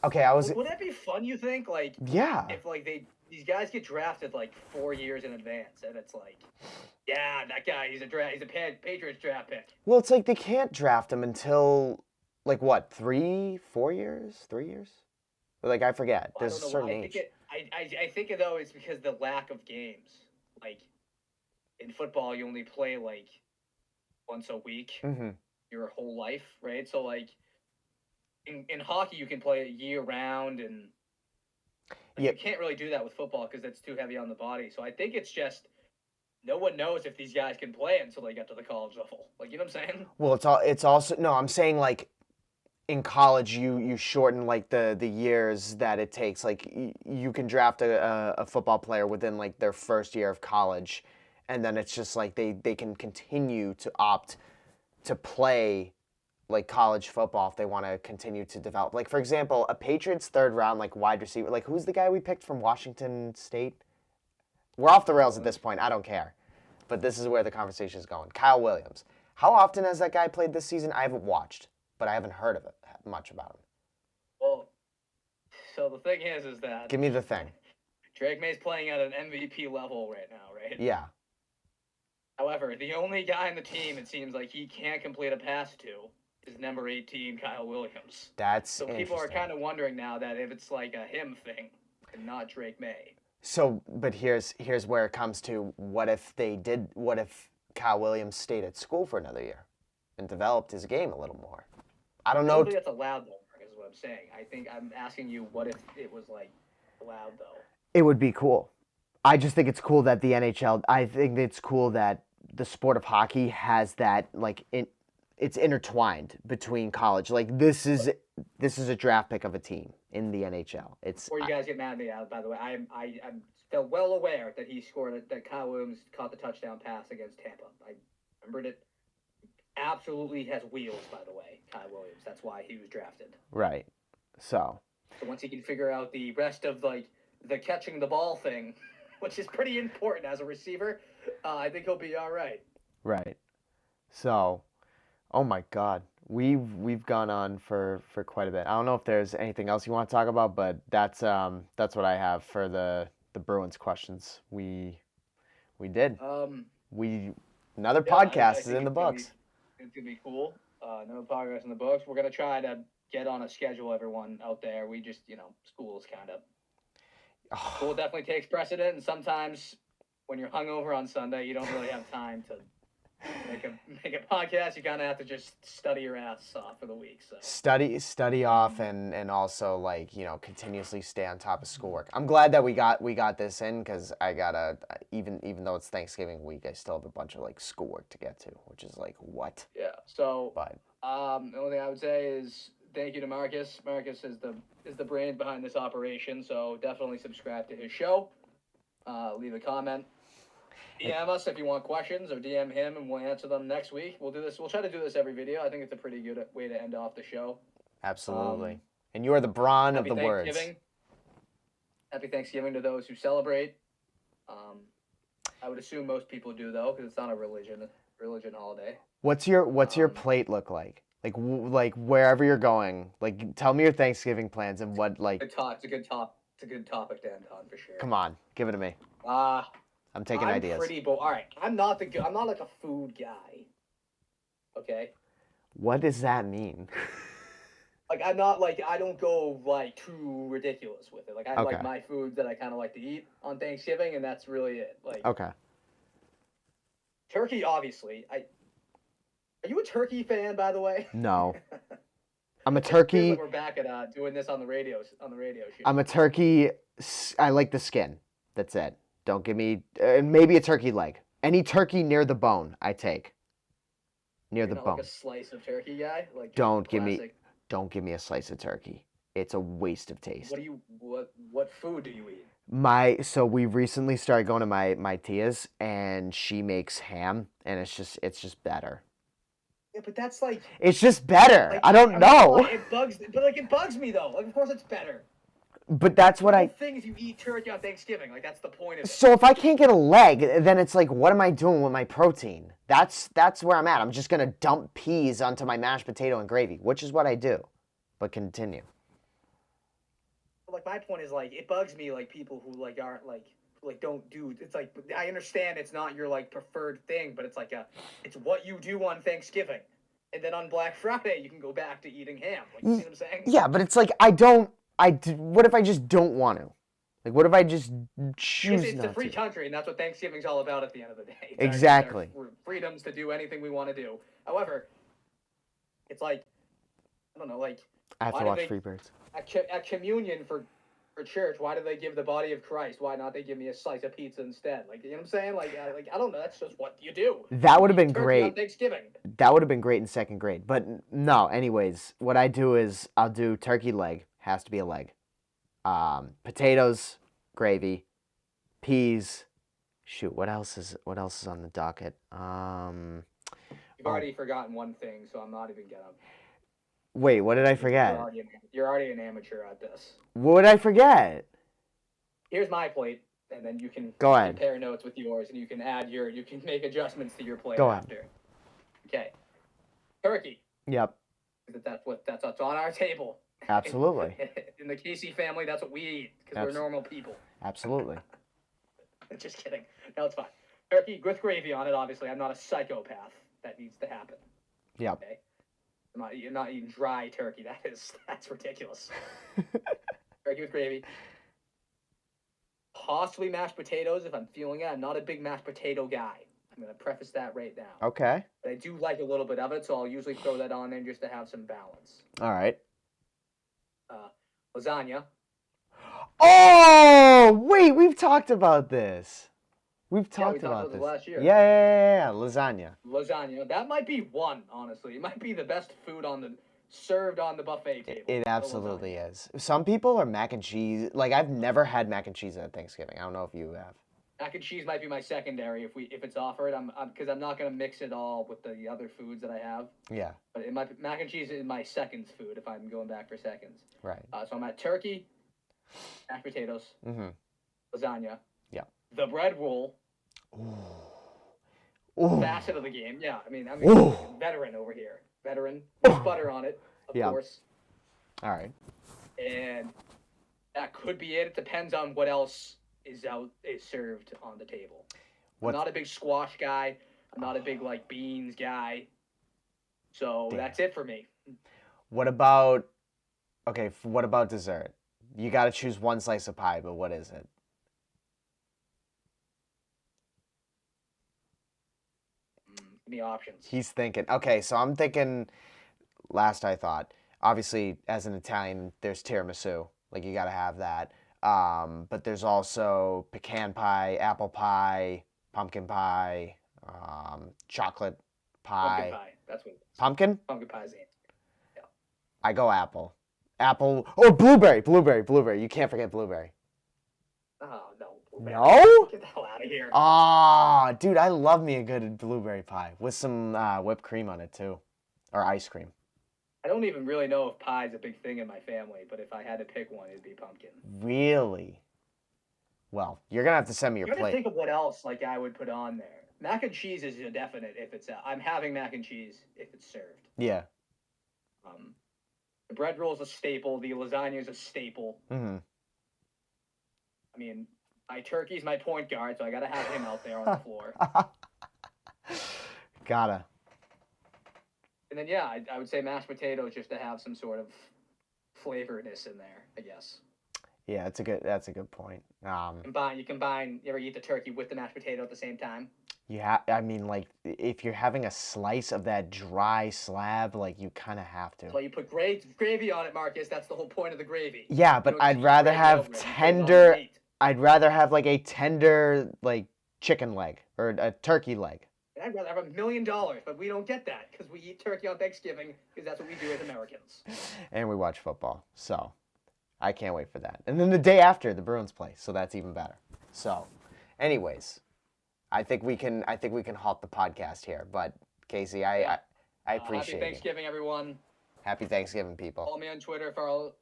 okay, Would that be fun? You think? Like. Yeah. If like these guys get drafted like 4 years in advance, and it's like, yeah, that guy he's a Patriots draft pick. Well, it's like they can't draft him until like what 3 years? Like I forget. There's a certain age. I think though it's because the lack of games. Like in football, you only play like once a week your whole life, right? So like in hockey, you can play it year round, and you can't really do that with football because that's too heavy on the body. So I think it's just no one knows if these guys can play until they get to the college level. Like you know what I'm saying? Well, it's also no. I'm saying like. In college, you shorten like the years that it takes. Like you can draft a football player within like their first year of college, and then it's just like they can continue to opt to play like college football if they want to continue to develop. Like for example, a Patriots 3rd round like wide receiver. Like who's the guy we picked from Washington State? We're off the rails at this point. I don't care, but this is where the conversation is going. Kyle Williams. How often has that guy played this season? I haven't watched, but I haven't heard of it much about him. Well, so the thing is that Give me the thing. Drake May's playing at an MVP level right now, right? Yeah. However, the only guy on the team it seems like he can't complete a pass to is number 18, Kyle Williams. That's so people are kind of wondering now that if it's like a him thing and not Drake May. So, but here's where it comes to what if Kyle Williams stayed at school for another year and developed his game a little more? I don't know. I don't think that's allowed though, is what I'm saying. I think I'm asking you what if it was like allowed though. It would be cool. I just think it's cool that the NHL. I think it's cool that the sport of hockey has that like it's intertwined between college. Like this is a draft pick of a team in the NHL. It's. Before you guys get mad at me, by the way, I'm still well aware that he scored that Kyle Williams caught the touchdown pass against Tampa. I remembered it. Absolutely has wheels, by the way, Kyle Williams. That's why he was drafted. Right. So once he can figure out the rest of like the catching the ball thing, which is pretty important as a receiver, I think he'll be all right. Right. So, oh my God, we've gone on for quite a bit. I don't know if there's anything else you want to talk about, but that's what I have for the Bruins questions. We did. Another podcast is in the books. It's gonna be cool. Another podcast in the books. We're gonna try to get on a schedule, everyone out there. We just, school is kind of. School definitely takes precedent, and sometimes when you're hungover on Sunday, you don't really have time to make a podcast. You kind of have to just study your ass off for the week. So study off, and also continuously stay on top of schoolwork. I'm glad that we got this in because I gotta even though it's Thanksgiving week, I still have a bunch of schoolwork to get to, which is what. Yeah. So. But the only thing I would say is thank you to Marcus. Marcus is the brain behind this operation, so definitely subscribe to his show. Leave a comment. DM us if you want questions, or DM him and we'll answer them next week. We'll do this. We'll try to do this every video. I think it's a pretty good way to end off the show. Absolutely. And you are the brawn of the words. Happy Thanksgiving to those who celebrate. I would assume most people do though, because it's not a religion holiday. What's your plate look like? Like wherever you're going, tell me your Thanksgiving plans and what It's a good topic to end on for sure. Come on, give it to me. I'm taking ideas. All right, I'm not like a food guy. Okay. What does that mean? I'm not I don't go too ridiculous with it. I have my foods that I kind of like to eat on Thanksgiving, and that's really it. Okay. Turkey, obviously. Are you a turkey fan, by the way? No. I'm a turkey. We're back at doing this on the radio show. I'm a turkey. I like the skin. That's it. Don't give me maybe a turkey leg. Any turkey near the bone, I take. Near the bone. Like a slice of turkey guy. Don't give me a slice of turkey. It's a waste of taste. What food do you eat? So we recently started going to my tia's, and she makes ham, and it's just better. Yeah, but that's it's just better. I don't know. It bugs me though. Of course it's better. But that's what the thing is, you eat turkey on Thanksgiving. That's the point of it. So if I can't get a leg, then it's what am I doing with my protein? That's where I'm at. I'm just gonna dump peas onto my mashed potato and gravy, which is what I do. But continue. My point is it bugs me people who aren't don't do. It's I understand it's not your preferred thing, but it's what you do on Thanksgiving, and then on Black Friday you can go back to eating ham. You see what I'm saying? Yeah, but it's what if I just don't want to? What if I just choose not to? It's a free country, and that's what Thanksgiving's all about at the end of the day. Exactly. Our freedoms to do anything we want to do. However, it's I don't know, I have to watch Freebirds. At communion for church, why do they give the body of Christ? Why not they give me a slice of pizza instead? You know what I'm saying? I don't know. That's just what you do. That would have been great. On Thanksgiving. That would have been great in second grade. But no, anyways, what I do is I'll do turkey leg. Has to be a leg. Potatoes, gravy, peas. Shoot, what else is on the docket? You've already forgotten one thing, so I'm not even gonna. Wait, what did I forget? You're already an amateur at this. What did I forget? Here's my plate, and then you can go ahead. Compare notes with yours, and you can make adjustments to your plate go after. Ahead. Okay. Turkey. Yep. That's what's on our table. Absolutely. In the Casey family, that's what we eat because we're normal people. Absolutely. Just kidding. No, it's fine. Turkey with gravy on it. Obviously, I'm not a psychopath. That needs to happen. Yep. Okay. You're not eating dry turkey. That's ridiculous. Turkey with gravy. Possibly mashed potatoes if I'm feeling it. I'm not a big mashed potato guy. I'm gonna preface that right now. Okay. But I do like a little bit of it, so I'll usually throw that on there just to have some balance. All right. Lasagna. Oh, wait, we've talked about this. We've talked about this last year. Yeah. Lasagna. Lasagna. That might be one, honestly. It might be the best food served on the buffet table. It absolutely is. Some people are mac and cheese. Like, I've never had mac and cheese at Thanksgiving. I don't know if you have. Mac and cheese might be my secondary if it's offered. Because I'm not gonna mix it all with the other foods that I have. Yeah. But mac and cheese is my second food if I'm going back for seconds. Right. So I'm at turkey, mashed potatoes, lasagna. Yeah. The bread roll. Ooh. Facet of the game. Yeah. I mean, veteran over here. Veteran. Butter on it, of course. All right. And that could be it. It depends on what else is served on the table. I'm not a big squash guy. I'm not a big beans guy. So that's it for me. What about dessert? You got to choose one slice of pie, but what is it? Give me options. He's thinking. Okay, so I'm thinking. Last I thought, obviously, as an Italian, there's tiramisu. Like, you got to have that. But there's also pecan pie, apple pie, pumpkin pie, chocolate pie. Pumpkin pie. That's what it is. Pumpkin? Pumpkin pie is the answer. Yeah. I go apple. Apple. Oh, blueberry. You can't forget blueberry. Oh, no. No? Get the hell out of here. Ah, dude, I love me a good blueberry pie with some whipped cream on it, too. Or ice cream. I don't even really know if pie is a big thing in my family, but if I had to pick one, it'd be pumpkin. Really? Well, you're gonna have to send me your I'm trying plate. to think of what else I would put on there. Mac and cheese is a definite if it's. I'm having mac and cheese if it's served. Yeah. The bread roll is a staple. The lasagna is a staple. Mm-hmm. I mean, my turkey's my point guard, so I gotta have him out there on the floor. Gotta. And then I would say mashed potatoes just to have some sort of flavoredness in there, I guess. Yeah, that's a good point. You combine. You ever eat the turkey with the mashed potato at the same time? Yeah, I mean, like, if you're having a slice of that dry slab, like, you kind of have to. Well, you put gravy on it, Marcus. That's the whole point of the gravy. Yeah, but I'd rather have tender. I'd rather have like a tender chicken leg or a turkey leg. I'd rather have $1 million, but we don't get that because we eat turkey on Thanksgiving because that's what we do as Americans. And we watch football, so I can't wait for that. And then the day after, the Bruins play, so that's even better. So, anyways, I think we can halt the podcast here. But Casey, I appreciate it. Happy Thanksgiving, everyone. Happy Thanksgiving, people. Follow me on Twitter. Follow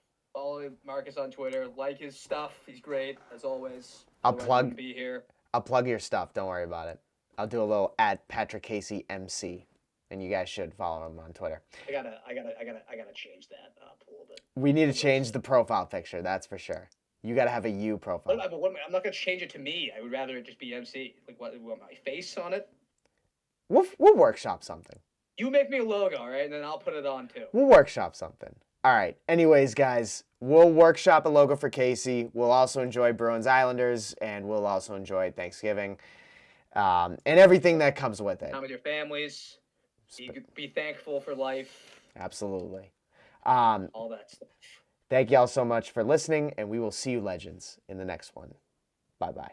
Marcus on Twitter. Like his stuff. He's great as always. I'll plug your stuff. Don't worry about it. I'll do a little @PatrickCaseyMC, and you guys should follow him on Twitter. I gotta change that up a little bit. We need to change the profile picture. That's for sure. You gotta have a U profile. I'm not gonna change it to me. I would rather it just be MC. Like what my face on it? We'll workshop something. You make me a logo, all right, and then I'll put it on too. We'll workshop something. All right. Anyways, guys, we'll workshop a logo for Casey. We'll also enjoy Bruins Islanders, and we'll also enjoy Thanksgiving. And everything that comes with it. Time with your families. Be thankful for life. Absolutely. All that stuff. Thank y'all so much for listening, and we will see you legends in the next one. Bye-bye.